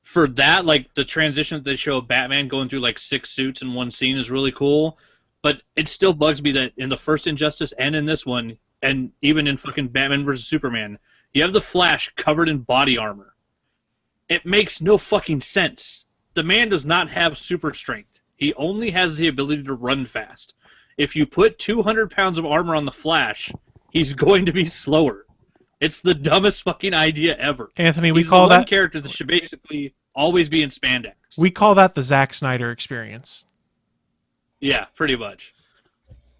for that, like the transition that they show of Batman going through like 6 suits in one scene is really cool. But it still bugs me that in the first Injustice and in this one, and even in fucking Batman vs Superman, you have the Flash covered in body armor. It makes no fucking sense. The man does not have super strength. He only has the ability to run fast. If you put 200 pounds of armor on the Flash, he's going to be slower. It's the dumbest fucking idea ever. Anthony, we He's call the one that character that should basically always be in spandex. we call that the Zack Snyder experience. Yeah, pretty much.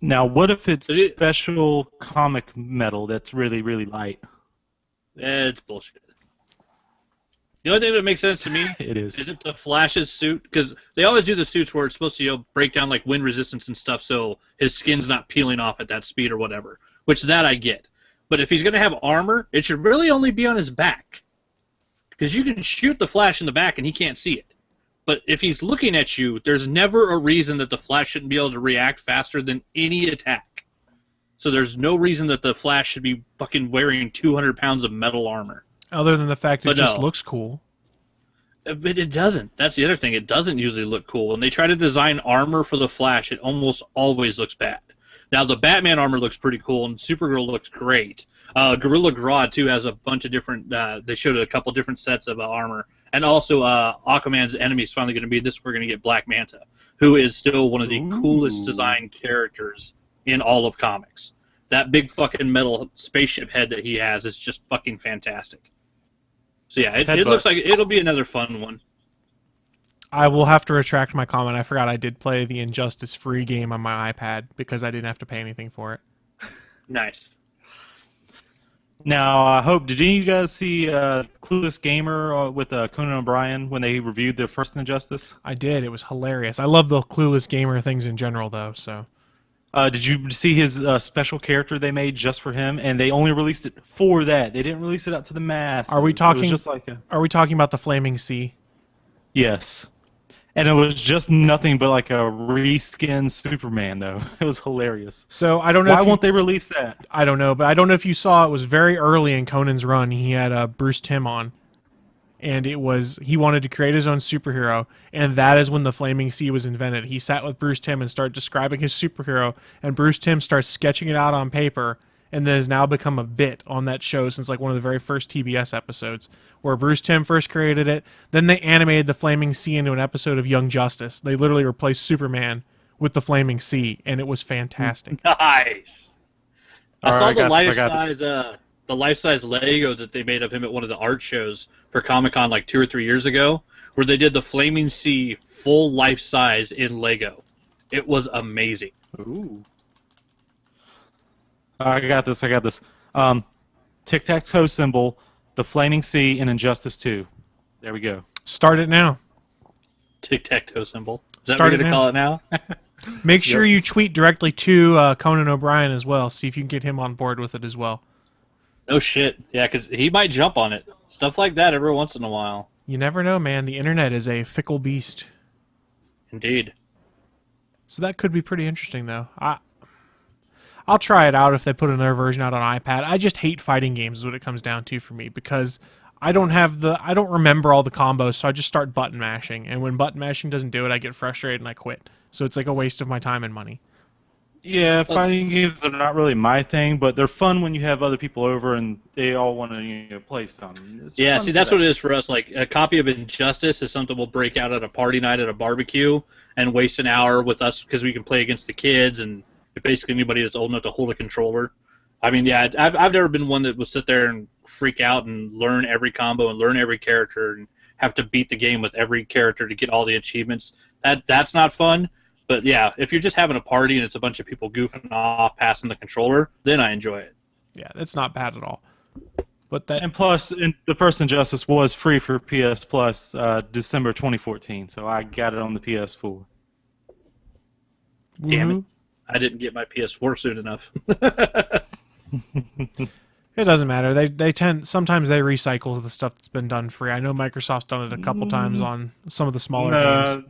Now, what if it's special comic metal that's really, really light? It's bullshit. The only thing that makes sense to me isn't the Flash's suit, because they always do the suits where it's supposed to break down like wind resistance and stuff, so his skin's not peeling off at that speed or whatever. Which that I get. But if he's going to have armor, it should really only be on his back, because you can shoot the Flash in the back and he can't see it. But if he's looking at you, there's never a reason that the Flash shouldn't be able to react faster than any attack. So there's no reason that the Flash should be fucking wearing 200 pounds of metal armor. Other than the fact it just looks cool. But it doesn't. That's the other thing. It doesn't usually look cool. When they try to design armor for the Flash, it almost always looks bad. Now, the Batman armor looks pretty cool, and Supergirl looks great. Gorilla Grodd, too, has a bunch of different... they showed a couple different sets of armor. And also, Aquaman's enemy is finally going to be we're going to get Black Manta, who is still one of the coolest designed characters in all of comics. That big fucking metal spaceship head that he has is just fucking fantastic. So yeah, it looks like it'll be another fun one. I will have to retract my comment. I forgot I did play the Injustice free game on my iPad because I didn't have to pay anything for it. Nice. Now, I hope, did any of you guys see Clueless Gamer with Conan O'Brien when they reviewed the first Injustice? I did. It was hilarious. I love the Clueless Gamer things in general, though, so... Did you see his special character they made just for him? And they only released it for that. They didn't release it out to the masses. Are we talking? It was just like Are we talking about the Flaming Sea? Yes. And it was just nothing but like a reskinned Superman, though. It was hilarious. So I don't know. Why won't they release that? I don't know, but I don't know if you saw. It was very early in Conan's run. He had Bruce Timm on, and he wanted to create his own superhero, and that is when the Flaming Sea was invented. He sat with Bruce Timm and started describing his superhero, and Bruce Timm starts sketching it out on paper, and then has now become a bit on that show since like one of the very first TBS episodes, where Bruce Timm first created it. Then they animated the Flaming Sea into an episode of Young Justice. They literally replaced Superman with the Flaming Sea, and it was fantastic. Nice. I saw Right, the life-size Lego that they made of him at one of the art shows for Comic-Con like 2 or 3 years ago, where they did the Flaming Sea full life-size in Lego. It was amazing. Ooh. I got this. Tic-tac-toe symbol, the Flaming Sea, and Injustice 2. There we go. Start it now. Tic-tac-toe symbol. Is that what you're going to call it now? Make sure you tweet directly to Conan O'Brien as well. See if you can get him on board with it as well. No shit. Yeah, because he might jump on it. Stuff like that every once in a while. You never know, man. The internet is a fickle beast. Indeed. So that could be pretty interesting, though. I'll try it out if they put another version out on iPad. I just hate fighting games is what it comes down to for me, because I don't remember all the combos, so I just start button mashing. And when button mashing doesn't do it, I get frustrated and I quit. So it's like a waste of my time and money. Yeah, fighting games are not really my thing, but they're fun when you have other people over and they all want to play some. Yeah, see, that's what it is for us. Like, a copy of Injustice is something we'll break out at a party night at a barbecue and waste an hour with us because we can play against the kids and basically anybody that's old enough to hold a controller. I mean, yeah, I've never been one that will sit there and freak out and learn every combo and learn every character and have to beat the game with every character to get all the achievements. That's not fun. But yeah, if you're just having a party and it's a bunch of people goofing off, passing the controller, then I enjoy it. Yeah, that's not bad at all. And plus, the first Injustice was free for PS Plus December 2014, so I got it on the PS4. Damn it. I didn't get my PS4 soon enough. It doesn't matter. Sometimes they recycle the stuff that's been done free. I know Microsoft's done it a couple times on some of the smaller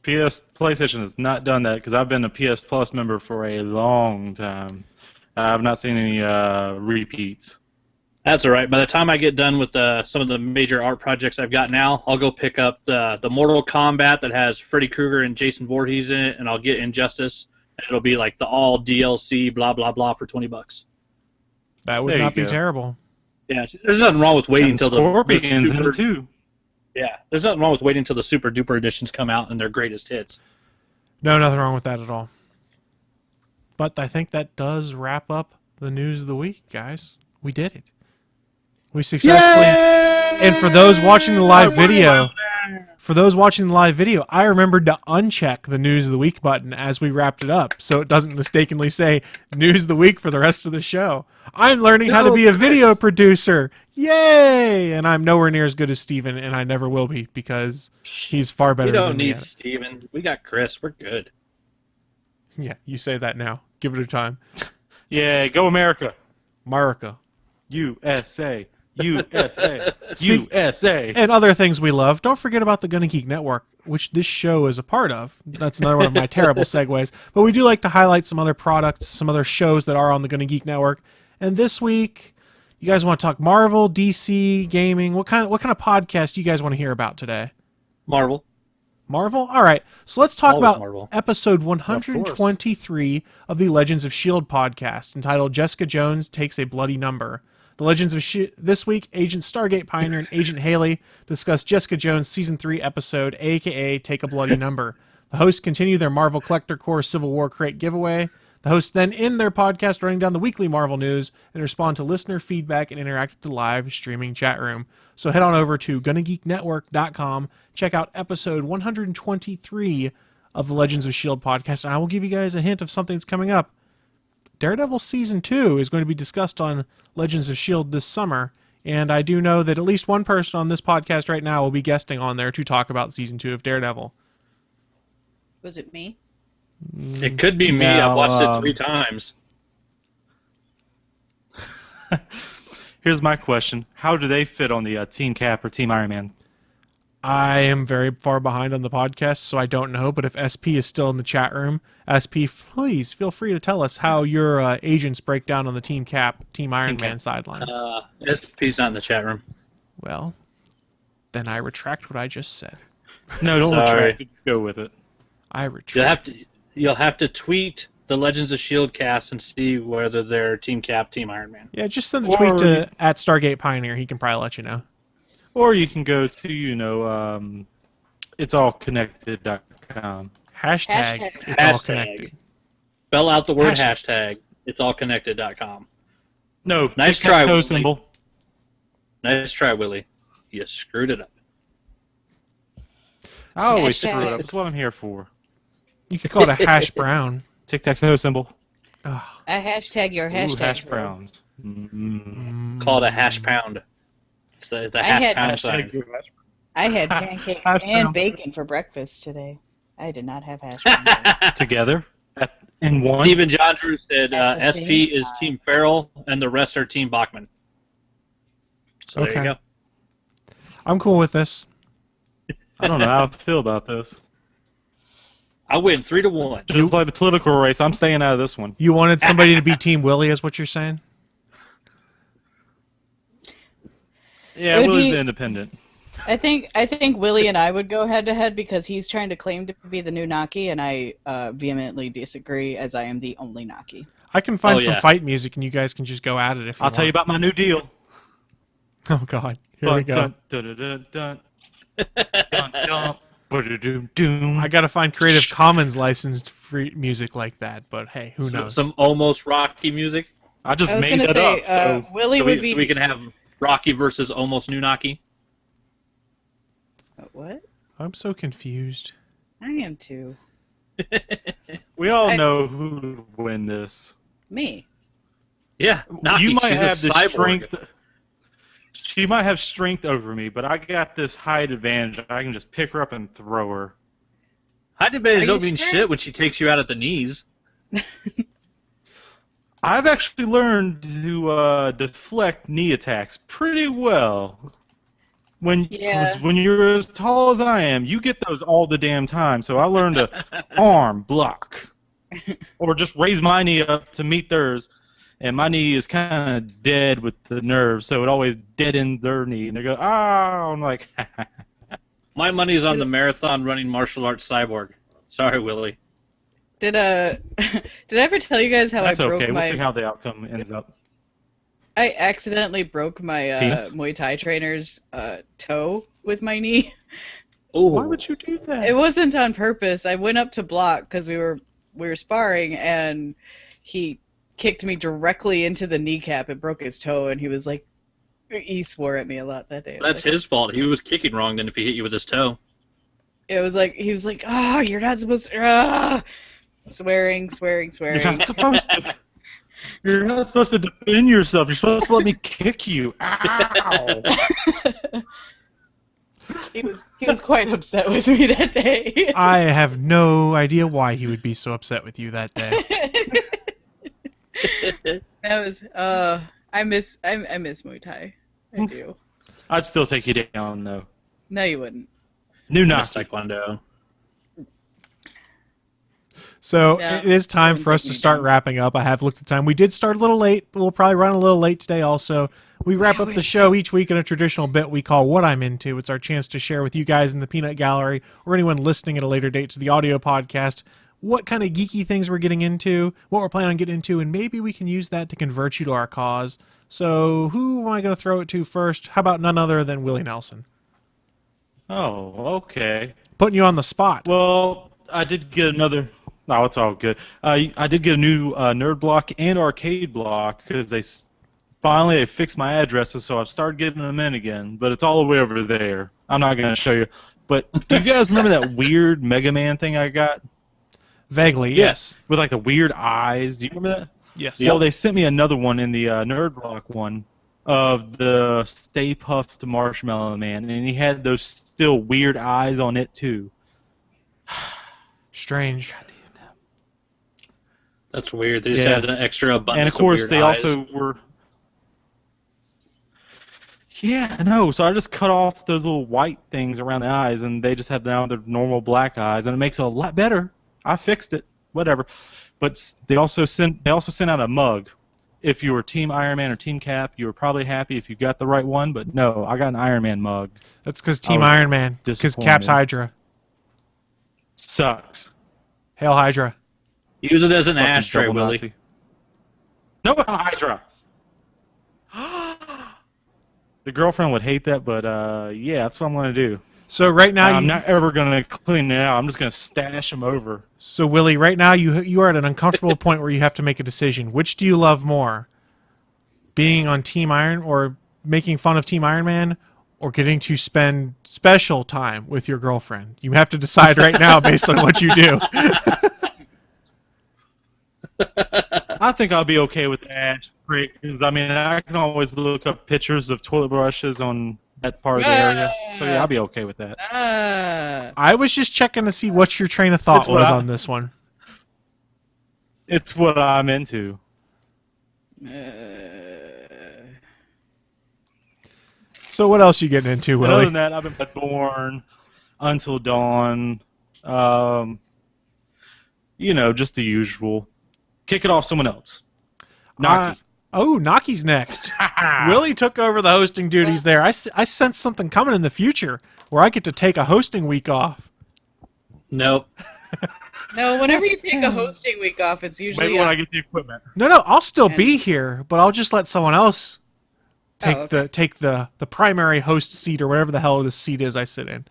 games. PlayStation has not done that because I've been a PS Plus member for a long time. I've not seen any repeats. That's all right. By the time I get done with some of the major art projects I've got now, I'll go pick up the Mortal Kombat that has Freddy Krueger and Jason Voorhees in it, and I'll get Injustice. And it'll be like the all DLC, blah blah blah, for $20. That would not be terrible. Yeah, there's nothing wrong with waiting until the Scorpion's in it too. Yeah, there's nothing wrong with waiting until the super duper editions come out and their greatest hits. No, nothing wrong with that at all. But I think that does wrap up the news of the week, guys. We did it. We successfully. Yay! And for those watching the live video, I remembered to uncheck the news of the week button as we wrapped it up, so it doesn't mistakenly say news of the week for the rest of the show. I'm learning how to be a video producer. Yay! And I'm nowhere near as good as Steven, and I never will be because he's far better than me. We don't need Steven. We got Chris. We're good. Yeah, you say that now. Give it a time. Yeah, go America. America. USA. USA. USA. And other things we love. Don't forget about the Gonna Geek Network, which this show is a part of. That's another one of my terrible segues. But we do like to highlight some other products, some other shows that are on the Gonna Geek Network. And this week, you guys want to talk Marvel, DC, gaming? What kind of podcast do you guys want to hear about today? Marvel. Marvel? All right. So let's talk about Marvel. episode 123 of the Legends of S.H.I.E.L.D. podcast, entitled Jessica Jones Takes a Bloody Number. The Legends of S.H.I.E.L.D. This week, Agent Stargate Pioneer and Agent Haley discuss Jessica Jones' Season 3 episode, a.k.a. Take a Bloody Number. The hosts continue their Marvel Collector Core Civil War crate giveaway. The hosts then end their podcast running down the weekly Marvel news and respond to listener feedback and interact with the live streaming chat room. So head on over to GonnaGeekNetwork.com, check out episode 123 of the Legends of S.H.I.E.L.D. podcast, and I will give you guys a hint of something that's coming up. Daredevil Season 2 is going to be discussed on Legends of S.H.I.E.L.D. this summer, and I do know that at least one person on this podcast right now will be guesting on there to talk about Season 2 of Daredevil. Was it me? It could be me. I've watched it 3 times. Here's my question. How do they fit on the Team Cap or Team Iron Man? I am very far behind on the podcast, so I don't know. But if SP is still in the chat room, SP, please feel free to tell us how your agents break down on the Team Cap, Team Iron Man sidelines. SP's not in the chat room. Well, then I retract what I just said. No, don't retract. Go with it. I retract. You'll have to tweet the Legends of S.H.I.E.L.D. cast and see whether they're Team Cap, Team Iron Man. Yeah, just send the tweet to at Stargate Pioneer. He can probably let you know. Or you can go to, itsallconnected.com. Hashtag it's all connected. Spell out the word hashtag itsallconnected.com. No, nice try, Willie. Symbol. Nice try, Willie. You screwed it up. I always screw it up. That's what I'm here for. You could call it a hash brown. Tic-tac-toe symbol. Oh. A hashtag your hashtag. Ooh, hash browns. Call it a hash pound. It's the hash pound sign. I had pancakes and bacon for breakfast today. I did not have hash browns. Together? In one? Stephen John Drew said SP is Team Farrell and the rest are Team Bachman. So there you go. I'm cool with this. I don't know how I feel about this. I win 3-1. Just like the political race, I'm staying out of this one. You wanted somebody to be Team Willie, is what you're saying? Yeah, Willie's the independent. I think Willie and I would go head to head because he's trying to claim to be the new Naki, and I vehemently disagree, as I am the only Naki. I can find some fight music, and you guys can just go at it if you want. I'll tell you about my new deal. Oh God, here we go. I gotta find Creative Commons licensed free music like that, but hey, who knows? Some almost Rocky music. I was made that up. So Willie would be. So we can have Rocky versus almost new Naki. What? I'm so confused. I am too. We all know who would win this. Me. Yeah, Naki, you might she's have a the cyborg. strength. She might have strength over me, but I got this height advantage. I can just pick her up and throw her. Height advantage don't mean shit when she takes you out at the knees. I've actually learned to deflect knee attacks pretty well. When you're as tall as I am, you get those all the damn time. So I learned to arm block, or just raise my knee up to meet theirs, and my knee is kind of dead with the nerve, so it always deadens their knee, and they go, "Oh!" I'm like, my money's on the marathon running martial arts cyborg. Sorry, Willie. Did I ever tell you guys how That's I broke okay. my? We'll see how the outcome ends up. I accidentally broke my Muay Thai trainer's toe with my knee. Oh, why would you do that? It wasn't on purpose. I went up to block because we were sparring, and he kicked me directly into the kneecap and broke his toe, and he swore at me a lot that day. That's his fault. He was kicking wrong then if he hit you with his toe. He was like, "Ah, you're not supposed to." Ah! Swearing. You're not supposed to. You're not supposed to defend yourself. You're supposed to let me kick you. Ow! He was quite upset with me that day. I have no idea why he would be so upset with you that day. That was I miss Muay Thai. I do. I'd still take you down though. No, you wouldn't. New Naki. Taekwondo. So Yeah, it is time for us to start wrapping up. I have looked at the time. We did start a little late, but we'll probably run a little late today also. We wrap up the show each week in a traditional bit we call What I'm Into. It's our chance to share with you guys in the Peanut Gallery or anyone listening at a later date to the audio podcast what kind of geeky things we're getting into, what we're planning on getting into, and maybe we can use that to convert you to our cause. So who am I going to throw it to first? How about none other than Willie Nelson? Oh, okay. Putting you on the spot. Well, I did get another... No, it's all good. I did get a new nerd block and arcade block because they finally fixed my addresses, so I've started getting them in again. But it's all the way over there. I'm not going to show you. But do you guys remember that weird Mega Man thing I got? Vaguely, yes. With like the weird eyes. Do you remember that? Yes. Well, they sent me another one in the nerd block one of the Stay Puft Marshmallow Man, and he had those still weird eyes on it too. Strange. That's weird. They just had an extra abundance. And of course, weird they eyes. also were. Yeah, I know. So I just cut off those little white things around the eyes, and they just have now their normal black eyes, and it makes it a lot better. I fixed it. Whatever. But they also sent out a mug. If you were Team Iron Man or Team Cap, you were probably happy if you got the right one. But no, I got an Iron Man mug. That's because Team Iron Man. Because Cap's Hydra. Sucks. Hail Hydra. Use it as an Fucking ashtray, double Willie. Nazi. No, Hydra. The girlfriend would hate that, but yeah, that's what I'm gonna do. So right now, I'm not ever gonna clean it out. I'm just gonna stash them over. So Willie, right now you are at an uncomfortable point where you have to make a decision. Which do you love more? Being on Team Iron or making fun of Team Iron Man, or getting to spend special time with your girlfriend? You have to decide right now based on what you do. I think I'll be okay with that, because I mean I can always look up pictures of toilet brushes on that part of the area. So yeah, I'll be okay with that. I was just checking to see what your train of thought was on this one. It's what I'm into. So what else you getting into, Willie? Other than that, I've been Born, Until Dawn, you know, just the usual. Kick it off someone else. Naki. Naki's next. Willie took over the hosting duties there. I sense something coming in the future where I get to take a hosting week off. Nope. No, whenever you take a hosting week off, it's usually Maybe when I get the equipment. No, I'll still be here, but I'll just let someone else take the primary host seat or whatever the hell this seat is I sit in.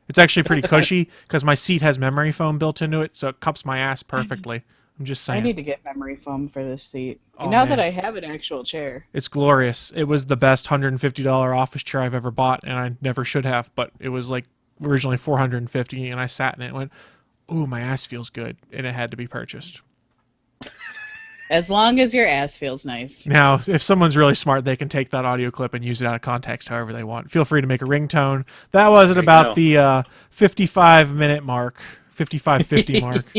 It's actually pretty cushy because my seat has memory foam built into it, so it cups my ass perfectly. I'm just saying. I need to get memory foam for this seat. Oh, now man. that I have an actual chair. It's glorious. It was the best $150 office chair I've ever bought, and I never should have, but it was like originally $450, and I sat in it and went, ooh, my ass feels good, and it had to be purchased. As long as your ass feels nice. Now, if someone's really smart, they can take that audio clip and use it out of context however they want. Feel free to make a ringtone. That was at about the 55-minute mark, 55-50 mark.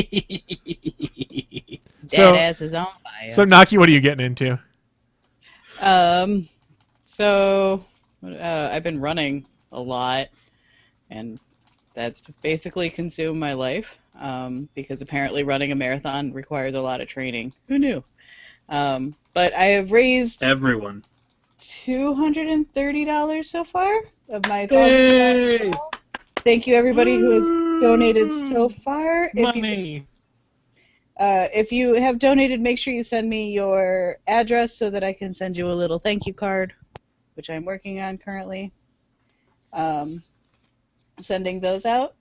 Dad ass is on fire. So Naki, what are you getting into? So I've been running a lot, and that's basically consumed my life. Because apparently running a marathon requires a lot of training. Who knew? But I have raised everyone $230 so far of my $1,000. Thank you, everybody who has donated so far. Money. If you have donated, make sure you send me your address so that I can send you a little thank you card, which I'm working on currently. Sending those out.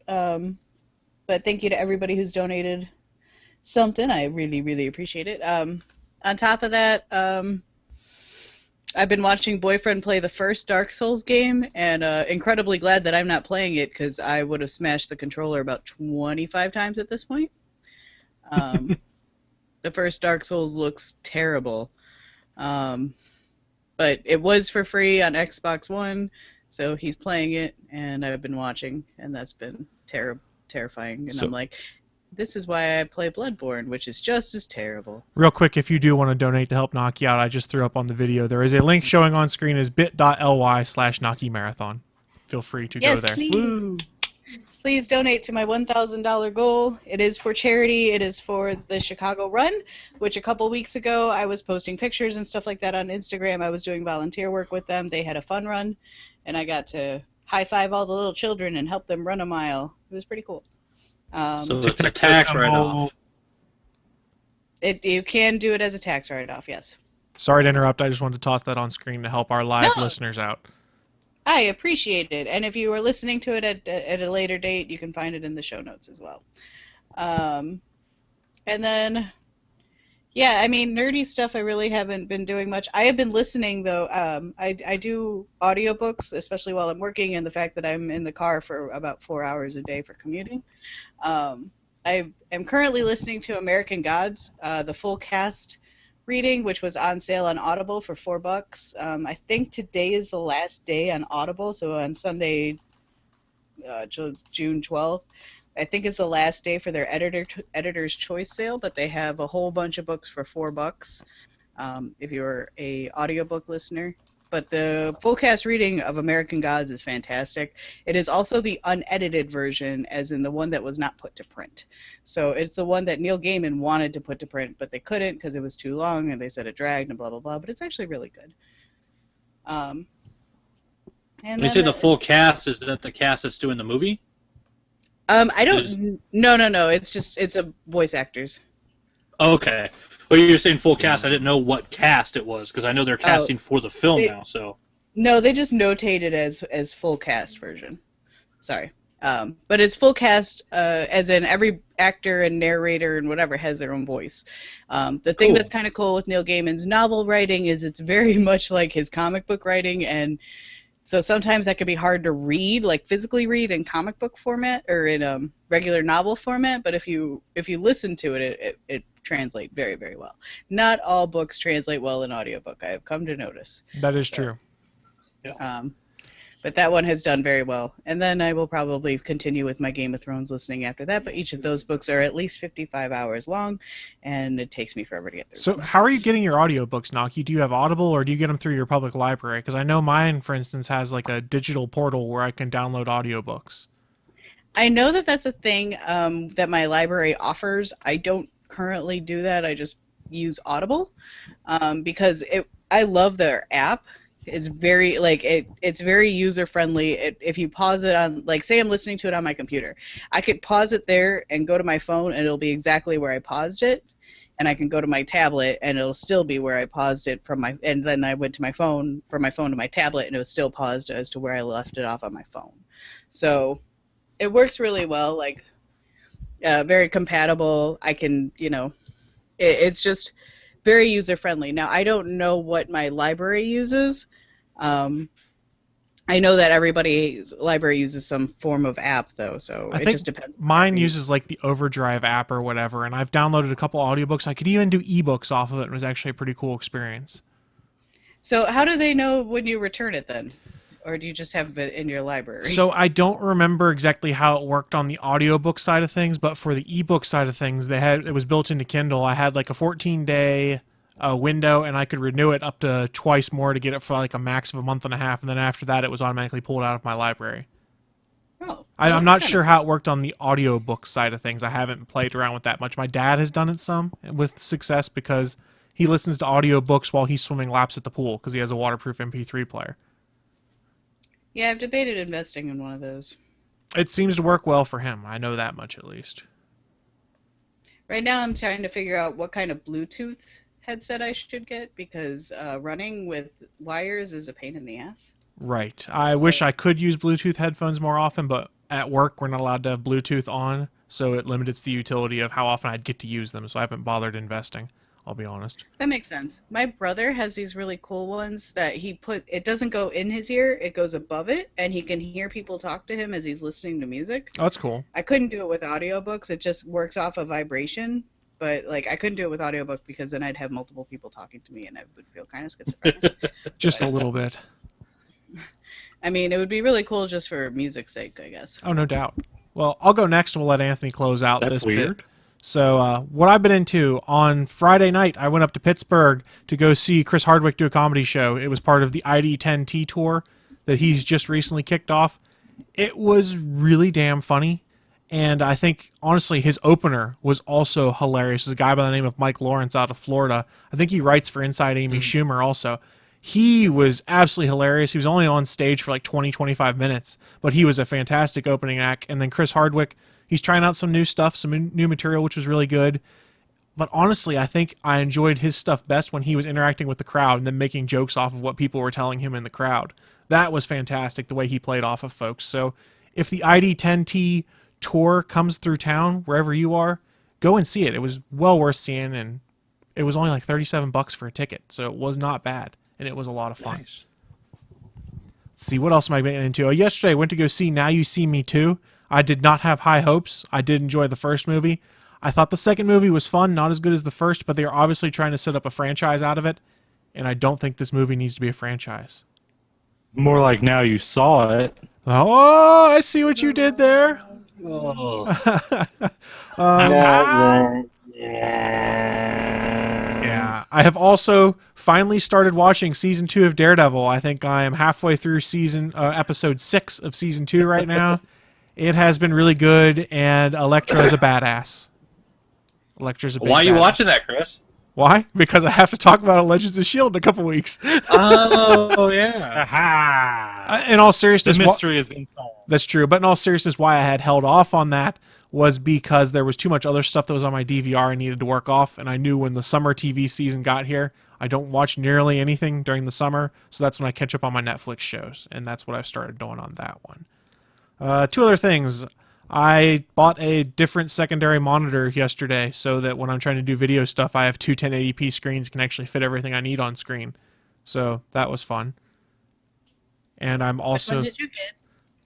But thank you to everybody who's donated something. I really, really appreciate it. On top of that, I've been watching Boyfriend play the first Dark Souls game, and incredibly glad that I'm not playing it, because I would have smashed the controller about 25 times at this point. The first Dark Souls looks terrible. But it was for free on Xbox One, so he's playing it, and I've been watching, and that's been terrifying. And I'm like, this is why I play Bloodborne, which is just as terrible. Real quick, if you do want to donate to help Naki out, I just threw up on the video. There is a link showing on screen as bit.ly/Naki Marathon. Feel free to go there. Please. Woo. Please donate to my $1,000 goal. It is for charity. It is for the Chicago Run, which a couple weeks ago I was posting pictures and stuff like that on Instagram. I was doing volunteer work with them. They had a fun run, and I got to high-five all the little children and help them run a mile. It was pretty cool. So it's a tax write-off. You can do it as a tax write-off, yes. Sorry to interrupt. I just wanted to toss that on screen to help our live listeners out. I appreciate it. And if you are listening to it at a later date, you can find it in the show notes as well. And then, yeah, I mean, nerdy stuff I really haven't been doing much. I have been listening, though. I do audiobooks, especially while I'm working, and the fact that I'm in the car for about 4 hours a day for commuting. I am currently listening to American Gods, the full cast reading, which was on sale on Audible for $4. I think today is the last day on Audible, so on Sunday, June 12th. I think it's the last day for their editor's choice sale, but they have a whole bunch of books for $4 if you're a audiobook listener. But the full cast reading of American Gods is fantastic. It is also the unedited version, as in the one that was not put to print. So it's the one that Neil Gaiman wanted to put to print, but they couldn't because it was too long, and they said it dragged and blah, blah, blah. But it's actually really good. And when you say the full cast, is that the cast that's doing the movie? I don't... No. It's a voice actors. Okay. Well, you're saying full cast. I didn't know what cast it was, because I know they're casting for the film now. So. No, they just notate it as full cast version. Sorry. But it's full cast, as in every actor and narrator and whatever has their own voice. The thing that's kind of cool with Neil Gaiman's novel writing is it's very much like his comic book writing, and so sometimes that can be hard to read, like physically read in comic book format or in regular novel format. But if you listen to it, it translates very, very well. Not all books translate well in audiobook, I have come to notice. That is true. Yeah. But that one has done very well. And then I will probably continue with my Game of Thrones listening after that, but each of those books are at least 55 hours long, and it takes me forever to get through. So how are you getting your audiobooks, Naki? Do you have Audible, or do you get them through your public library? Because I know mine, for instance, has like a digital portal where I can download audiobooks. I know that that's a thing that my library offers. I don't currently do that. I just use Audible because I love their app. It's very it's very user friendly. If you pause it on, like, say I'm listening to it on my computer, I could pause it there and go to my phone, and it'll be exactly where I paused it. And I can go to my tablet, and it'll still be where I paused it from my. And then I went to my phone, from my phone to my tablet, and it was still paused as to where I left it off on my phone. So it works really well. Like very compatible. I can, it's just very user friendly. Now I don't know what my library uses. I know that everybody's library uses some form of app, though, so it just depends. Mine uses like the Overdrive app or whatever, and I've downloaded a couple audiobooks. I could even do ebooks off of it, and it was actually a pretty cool experience. So how do they know when you return it then? or do you just have it in your library? So I don't remember exactly how it worked on the audiobook side of things, but for the ebook side of things, it was built into Kindle. I had like a 14-day window, and I could renew it up to twice more to get it for like a max of a month and a half, and then after that, it was automatically pulled out of my library. Oh, I'm not sure how it worked on the audiobook side of things. I haven't played around with that much. My dad has done it some with success because he listens to audiobooks while he's swimming laps at the pool because he has a waterproof MP3 player. Yeah, I've debated investing in one of those. It seems to work well for him. I know that much at least. Right now I'm trying to figure out what kind of Bluetooth headset I should get because running with wires is a pain in the ass. Right. I wish I could use Bluetooth headphones more often, but at work we're not allowed to have Bluetooth on, so it limits the utility of how often I'd get to use them, so I haven't bothered investing. I'll be honest. That makes sense. My brother has these really cool ones that it doesn't go in his ear, it goes above it, and he can hear people talk to him as he's listening to music. Oh, that's cool. I couldn't do it with audiobooks. It just works off a vibration, but like I couldn't do it with audiobook because then I'd have multiple people talking to me and I would feel kind of schizophrenic. Just a little bit. I mean, it would be really cool just for music's sake, I guess. Oh, no doubt. Well, I'll go next and we'll let Anthony close out That's this weird. bit. So what I've been into, on Friday night, I went up to Pittsburgh to go see Chris Hardwick do a comedy show. It was part of the ID10T tour that he's just recently kicked off. It was really damn funny, and I think, honestly, his opener was also hilarious. There's a guy by the name of Mike Lawrence out of Florida. I think he writes for Inside Amy Schumer also. He was absolutely hilarious. He was only on stage for like 20, 25 minutes, but he was a fantastic opening act. And then Chris Hardwick, he's trying out some new stuff, some new material, which was really good. But honestly, I think I enjoyed his stuff best when he was interacting with the crowd and then making jokes off of what people were telling him in the crowd. That was fantastic, the way he played off of folks. So if the ID10T tour comes through town, wherever you are, go and see it. It was well worth seeing, and it was only like $37 for a ticket, so it was not bad. And it was a lot of fun. Nice. Let's see, what else am I getting into? Yesterday, I went to go see Now You See Me Too. I did not have high hopes. I did enjoy the first movie. I thought the second movie was fun, not as good as the first, but they are obviously trying to set up a franchise out of it, and I don't think this movie needs to be a franchise. More like Now You Saw It. Oh, I see what you did there. Yeah, I have also finally started watching season 2 of Daredevil. I think I am halfway through episode 6 of season 2 right now. It has been really good, and Elektra's a badass. Elektra's a big Why are you badass. watching that, Chris? Why? Because I have to talk about Legends of S.H.I.E.L.D. in a couple weeks. Oh, yeah. Aha! In all seriousness, The mystery has been solved. That's true. But in all seriousness, why I had held off on that was because there was too much other stuff that was on my DVR I needed to work off, and I knew when the summer TV season got here, I don't watch nearly anything during the summer, so that's when I catch up on my Netflix shows, and that's what I've started doing on that one. Two other things. I bought a different secondary monitor yesterday so that when I'm trying to do video stuff, I have two 1080p screens that can actually fit everything I need on screen. So that was fun. And I'm also... Which one did you get?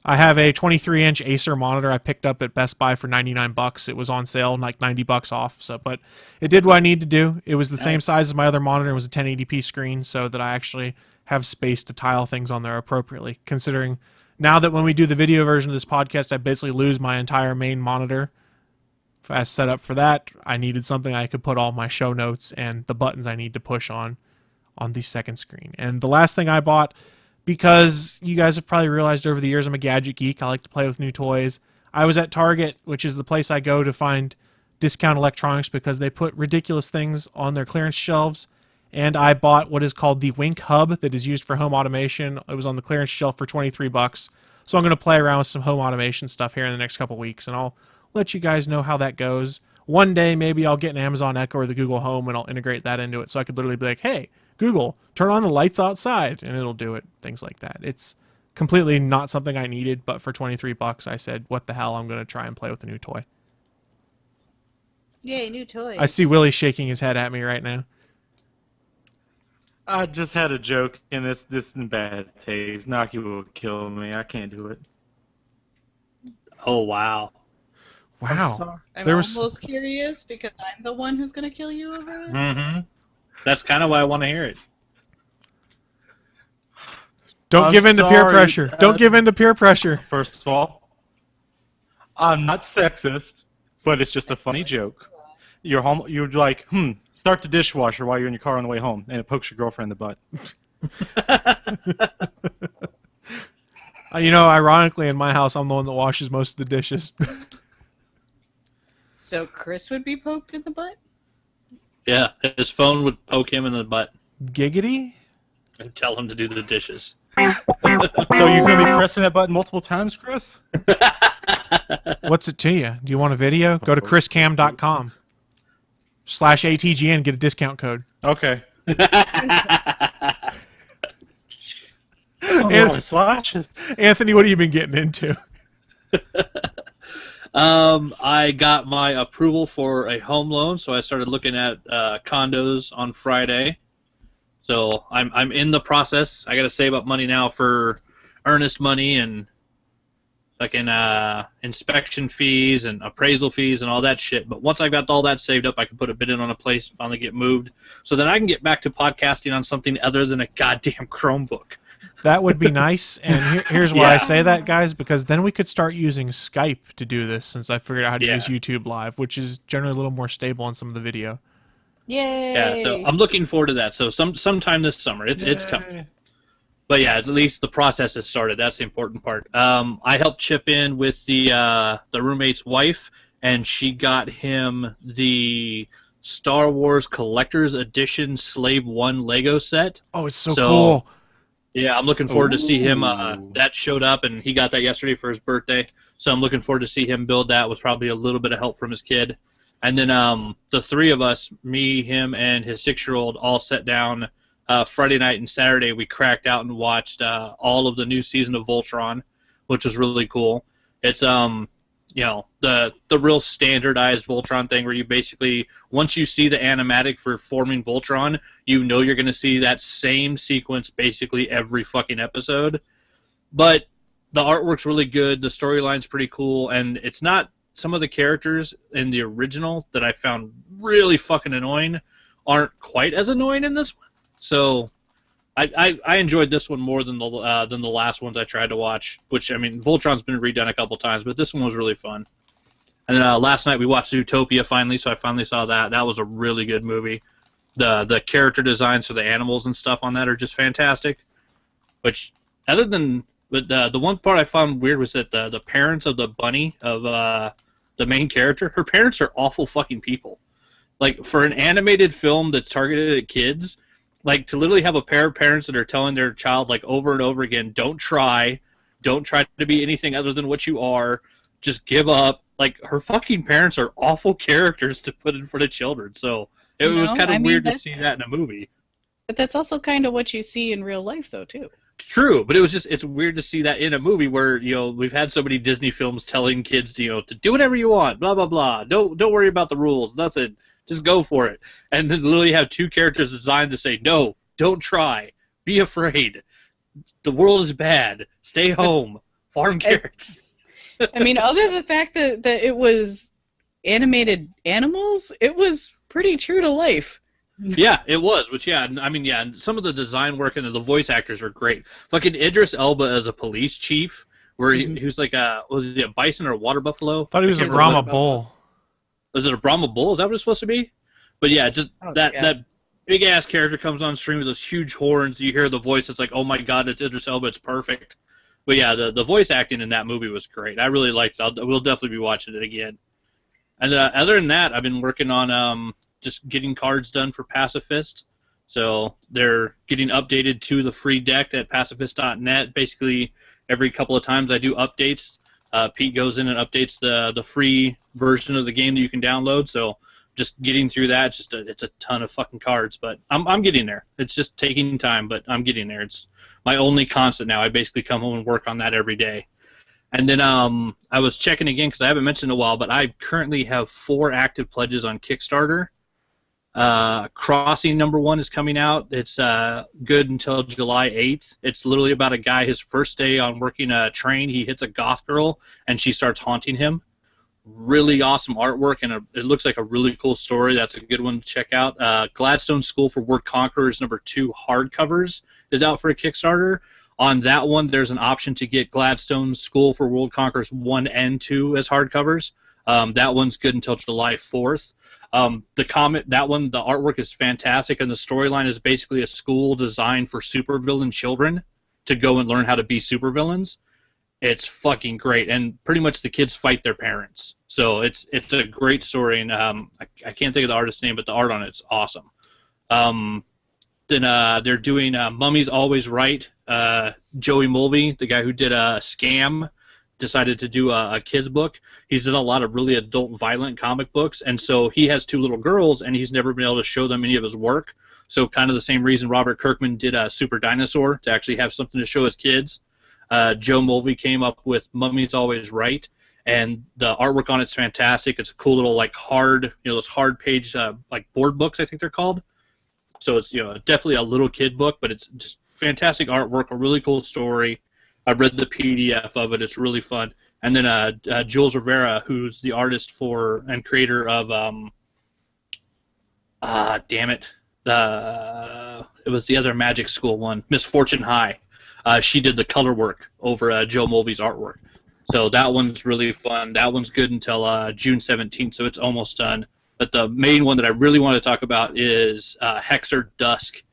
I have a 23-inch Acer monitor I picked up at Best Buy for $99. It was on sale, like $90 off. So, but it did what I needed to do. It was the same size as my other monitor. It was a 1080p screen, so that I actually have space to tile things on there appropriately. Considering now that when we do the video version of this podcast, I basically lose my entire main monitor. If I set up for that, I needed something I could put all my show notes and the buttons I need to push on the second screen. And the last thing I bought, because you guys have probably realized over the years I'm a gadget geek. I like to play with new toys. I was at Target, which is the place I go to find discount electronics because they put ridiculous things on their clearance shelves. And I bought what is called the Wink Hub that is used for home automation. It was on the clearance shelf for $23. So I'm going to play around with some home automation stuff here in the next couple weeks, and I'll let you guys know how that goes. One day, maybe I'll get an Amazon Echo or the Google Home, and I'll integrate that into it so I could literally be like, hey, Google, turn on the lights outside, and it'll do it, things like that. It's completely not something I needed, but for $23, I said, what the hell, I'm going to try and play with a new toy. Yay, new toys. I see Willie shaking his head at me right now. I just had a joke, and this is in bad taste. Naki will kill me. I can't do it. Oh, wow. Wow. I'm almost curious because I'm the one who's going to kill you over it. Mm-hmm. That's kind of why I want to hear it. Don't give in to peer pressure. Don't give in to peer pressure. First of all, I'm not sexist, but it's just a funny joke. You're home. You're like, start the dishwasher while you're in your car on the way home, and it pokes your girlfriend in the butt. Ironically, in my house, I'm the one that washes most of the dishes. So Chris would be poked in the butt? Yeah, his phone would poke him in the butt. Giggity? And tell him to do the dishes. So you're going to be pressing that button multiple times, Chris? What's it to you? Do you want a video? Go to chriscam.com/ATGN, get a discount code. Okay. Anthony, what have you been getting into? I got my approval for a home loan, so I started looking at condos on Friday. So I'm in the process. I got to save up money now for earnest money and fucking inspection fees and appraisal fees and all that shit. But once I got all that saved up, I can put a bid in on a place and finally get moved. So then I can get back to podcasting on something other than a goddamn Chromebook. That would be nice, and here's why I say that, guys, because then we could start using Skype to do this, since I figured out how to use YouTube Live, which is generally a little more stable on some of the video. Yay! Yeah, so I'm looking forward to that. So sometime this summer, it's coming. But yeah, at least the process has started. That's the important part. I helped chip in with the roommate's wife, and she got him the Star Wars Collector's Edition Slave 1 Lego set. Oh, it's so cool. Yeah, I'm looking forward to see him. That showed up, and he got that yesterday for his birthday. So I'm looking forward to see him build that with probably a little bit of help from his kid. And then the three of us, me, him, and his 6-year-old, all sat down Friday night and Saturday. We cracked out and watched all of the new season of Voltron, which was really cool. It's the real standardized Voltron thing where you basically, once you see the animatic for forming Voltron, you know you're going to see that same sequence basically every fucking episode. But the artwork's really good, the storyline's pretty cool, and it's not some of the characters in the original that I found really fucking annoying aren't quite as annoying in this one. So I enjoyed this one more than the last ones I tried to watch, which, I mean, Voltron's been redone a couple times, but this one was really fun. And then last night we watched Zootopia finally, so I finally saw that. That was a really good movie. The character designs for the animals and stuff on that are just fantastic. Which, other than the one part I found weird was that the parents of the bunny, of the main character, her parents are awful fucking people. Like, for an animated film that's targeted at kids, like, to literally have a pair of parents that are telling their child, like, over and over again, don't try to be anything other than what you are, just give up. Like, her fucking parents are awful characters to put in front of children, so it was kind of weird to see that in a movie. But that's also kind of what you see in real life, though, too. True, but it's weird to see that in a movie where, we've had so many Disney films telling kids, to do whatever you want, blah, blah, blah, don't worry about the rules, nothing. Just go for it. And then literally have two characters designed to say, no, don't try. Be afraid. The world is bad. Stay home. Farm carrots. I mean, other than the fact that it was animated animals, it was pretty true to life. Yeah, it was. Which, and some of the design work and the voice actors are great. Fucking Idris Elba as a police chief, where he was like was he a bison or a water buffalo? I thought he was a Brahma bull. Was it a Brahma bull? Is that what it's supposed to be? But yeah, just that big ass character comes on screen with those huge horns. You hear the voice. It's like, oh my god, it's Idris Elba. It's perfect. But yeah, the voice acting in that movie was great. I really liked it. We'll definitely be watching it again. And other than that, I've been working on just getting cards done for Pacifist. So they're getting updated to the free deck at pacifist.net. Basically, every couple of times I do updates, Pete goes in and updates the free version of the game that you can download. So just getting through that, it's a ton of fucking cards. But I'm getting there. It's just taking time, but I'm getting there. It's my only constant now. I basically come home and work on that every day. And then I was checking again because I haven't mentioned in a while, but I currently have 4 active pledges on Kickstarter. Crossing #1 is coming out. It's good until July 8th. It's literally about a guy, his first day on working a train, he hits a goth girl, and she starts haunting him. Really awesome artwork, and it looks like a really cool story. That's a good one to check out. Gladstone School for Word Conquerors #2 hardcovers is out for a Kickstarter. On that one, there's an option to get Gladstone's School for World Conquerors 1 and 2 as hardcovers. That one's good until July 4th. The artwork is fantastic, and the storyline is basically a school designed for supervillain children to go and learn how to be supervillains. It's fucking great, and pretty much the kids fight their parents. So it's a great story, and I can't think of the artist's name, but the art on it's awesome. Then they're doing Mummy's Always Right. Joey Mulvey, the guy who did Scam, decided to do a kid's book. He's done a lot of really adult, violent comic books, and so he has 2 little girls, and he's never been able to show them any of his work. So kind of the same reason Robert Kirkman did Super Dinosaur, to actually have something to show his kids. Joe Mulvey came up with Mummy's Always Right, and the artwork on it's fantastic. It's a cool little hard, those hard page board books, I think they're called. So it's definitely a little kid book, but it's just fantastic artwork, a really cool story. I've read the PDF of it. It's really fun. And then Jules Rivera, who's the artist for and creator of it was the other Magic School one, Misfortune High. She did the color work over Joe Mulvey's artwork. So that one's really fun. That one's good until June 17th, so it's almost done. But the main one that I really want to talk about is Hexer Dusk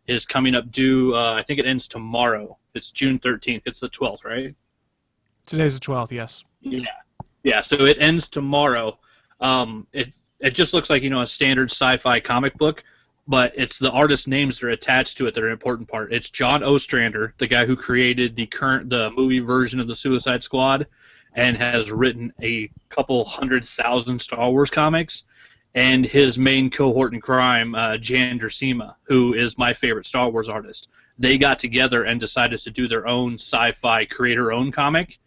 is coming up due, I think it ends tomorrow. It's June 13th. It's the 12th, right? Today's the 12th, yes. Yeah, so it ends tomorrow. It just looks like, a standard sci-fi comic book, but it's the artist names that are attached to it that are an important part. It's John Ostrander, the guy who created the movie version of the Suicide Squad and has written a couple 100,000 Star Wars comics, and his main cohort in crime, Jan Dracima, who is my favorite Star Wars artist. They got together and decided to do their own sci-fi creator-owned comic,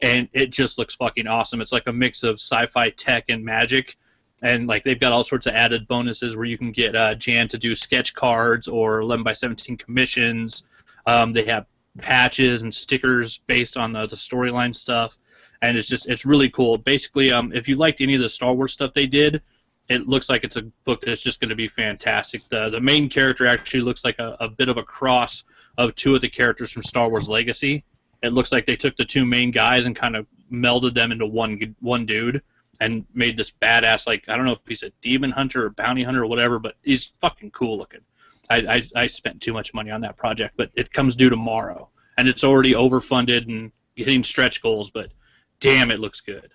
and it just looks fucking awesome. It's like a mix of sci-fi tech and magic, and they've got all sorts of added bonuses where you can get Jan to do sketch cards or 11x17 commissions. They have patches and stickers based on the storyline stuff, and it's really cool. Basically, if you liked any of the Star Wars stuff they did, it looks like it's a book that's just going to be fantastic. The main character actually looks like a bit of a cross of 2 of the characters from Star Wars Legacy. It looks like they took the 2 main guys and kind of melded them into one dude and made this badass, I don't know if he's a demon hunter or bounty hunter or whatever, but he's fucking cool looking. I spent too much money on that project, but it comes due tomorrow. And it's already overfunded and hitting stretch goals, but damn, it looks good.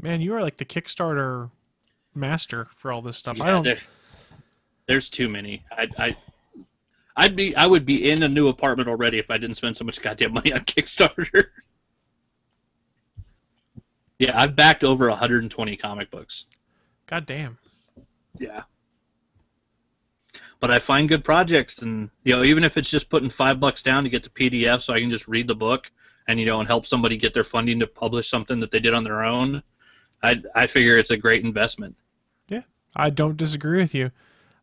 Man, you are like the Kickstarter master for all this stuff. Yeah, there's too many. I would be in a new apartment already if I didn't spend so much goddamn money on Kickstarter. Yeah, I've backed over 120 comic books. God damn. Yeah. But I find good projects, and even if it's just putting $5 down to get the PDF so I can just read the book and and help somebody get their funding to publish something that they did on their own, I figure it's a great investment. Yeah, I don't disagree with you.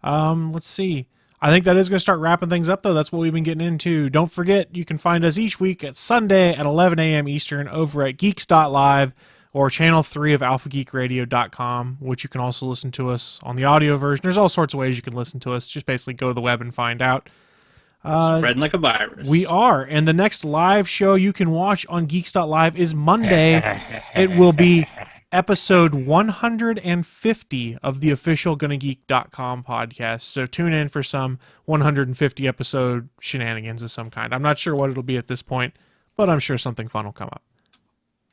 Let's see. I think that is going to start wrapping things up, though. That's what we've been getting into. Don't forget, you can find us each week at Sunday at 11 a.m. Eastern over at geeks.live or Channel 3 of alphageekradio.com, which you can also listen to us on the audio version. There's all sorts of ways you can listen to us. Just basically go to the web and find out. Spreading like a virus. We are. And the next live show you can watch on geeks.live is Monday. It will be episode 150 of the official GonnaGeek.com podcast. So tune in for some 150 episode shenanigans of some kind. I'm not sure what it'll be at this point, but I'm sure something fun will come up.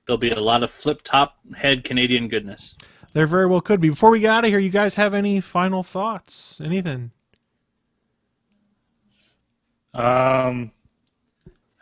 There'll be a lot of flip-top head Canadian goodness. There very well could be. Before we get out of here, you guys have any final thoughts? Anything? I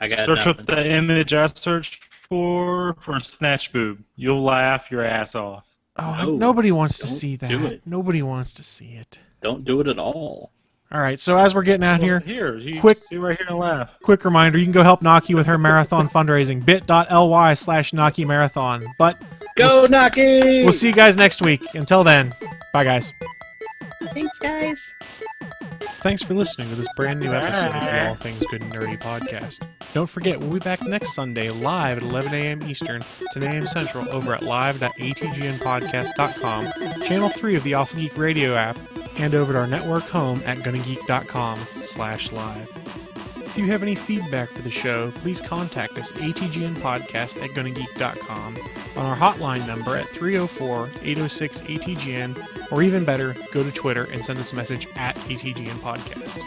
got search up the image I searched for Snatch Boob. You'll laugh your ass off. Oh, no, nobody wants to see that. Nobody wants to see it. Don't do it at all. All right, so as we're getting out here, you quick, see right here and laugh. Quick reminder, you can go help Naki with her marathon fundraising, bit.ly/Naki Marathon. But Go Naki! We'll see you guys next week. Until then, bye guys. Thanks, guys. Thanks for listening to this brand new episode of the All Things Good and Nerdy podcast. Don't forget, we'll be back next Sunday live at 11 a.m. Eastern, 10 a.m. Central over at live.atgnpodcast.com, Channel 3 of the Alpha Geek Radio app, and over to our network home at gonnageek.com/live. If you have any feedback for the show, please contact us atgnpodcast at gonnageek.com, on our hotline number at 304-806-ATGN, or even better, go to Twitter and send us a message at ATGN Podcast.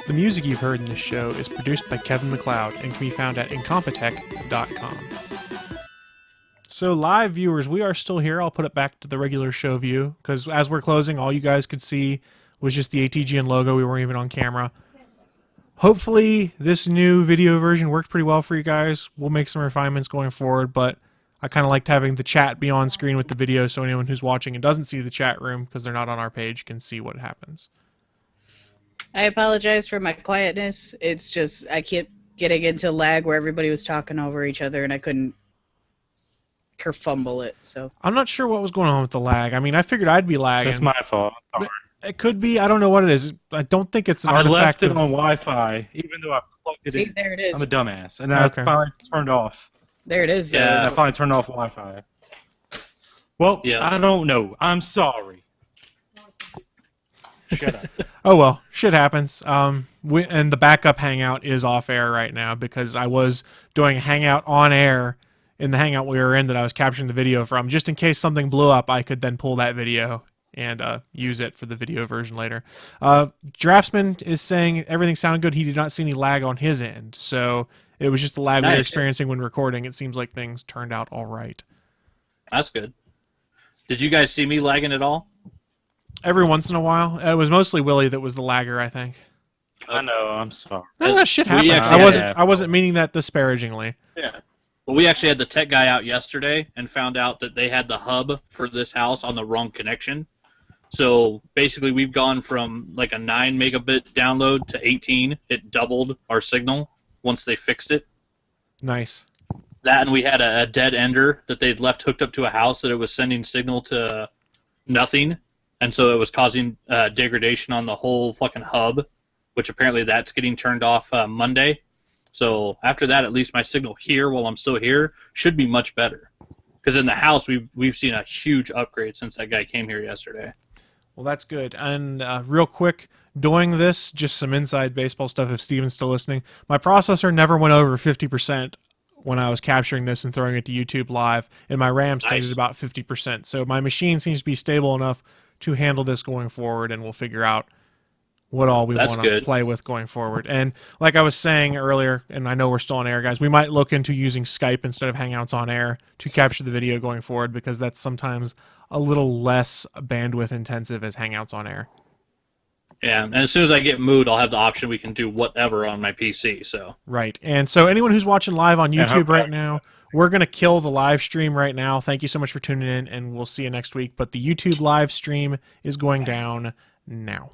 The music you've heard in this show is produced by Kevin MacLeod and can be found at incompetech.com. So live viewers, we are still here. I'll put it back to the regular show view, because as we're closing, all you guys could see was just the ATGN logo. We weren't even on camera. Hopefully this new video version worked pretty well for you guys. We'll make some refinements going forward, but I kind of liked having the chat be on screen with the video so anyone who's watching and doesn't see the chat room because they're not on our page can see what happens. I apologize for my quietness. It's just I kept getting into lag where everybody was talking over each other and I couldn't kerfumble it. So I'm not sure what was going on with the lag. I mean, I figured I'd be lagging. That's my fault. Sorry. It could be. I don't know what it is. I don't think it's an artifact. I left it on Wi-Fi, even though I plugged it in. See, there it is. I'm a dumbass, and I finally turned off. There it is. Yeah, I finally turned off Wi-Fi. Well, yeah. I don't know. I'm sorry. Shut up. Oh well, shit happens. And the backup hangout is off air right now because I was doing a hangout on air in the hangout we were in that I was capturing the video from. Just in case something blew up, I could then pull that video and use it for the video version later. Draftsman is saying everything sounded good. He did not see any lag on his end, so it was just the lag we were experiencing when recording. It seems like things turned out all right. That's good. Did you guys see me lagging at all? Every once in a while. It was mostly Willie that was the lagger, I think. I know. I'm sorry. No, that shit happens. I wasn't meaning that disparagingly. Yeah. Well, we actually had the tech guy out yesterday and found out that they had the hub for this house on the wrong connection. So basically, we've gone from like a 9 megabit download to 18. It doubled our signal once they fixed it. Nice. That, and we had a dead ender that they'd left hooked up to a house that it was sending signal to nothing, and so it was causing degradation on the whole fucking hub, which apparently that's getting turned off Monday. So after that, at least my signal here, while I'm still here, should be much better. Because in the house, we've seen a huge upgrade since that guy came here yesterday. Well, that's good. And real quick, doing this, just some inside baseball stuff if Steven's still listening. My processor never went over 50% when I was capturing this and throwing it to YouTube Live, and my RAM stayed at about 50%. So my machine seems to be stable enough to handle this going forward, and we'll figure out what all we want to play with going forward. And like I was saying earlier, and I know we're still on air, guys, we might look into using Skype instead of Hangouts on air to capture the video going forward, because that's sometimes a little less bandwidth intensive as Hangouts on air. Yeah, and as soon as I get Mood, I'll have the option we can do whatever on my PC. So right, and so anyone who's watching live on YouTube right now, we're going to kill the live stream right now. Thank you so much for tuning in, and we'll see you next week. But the YouTube live stream is going down now.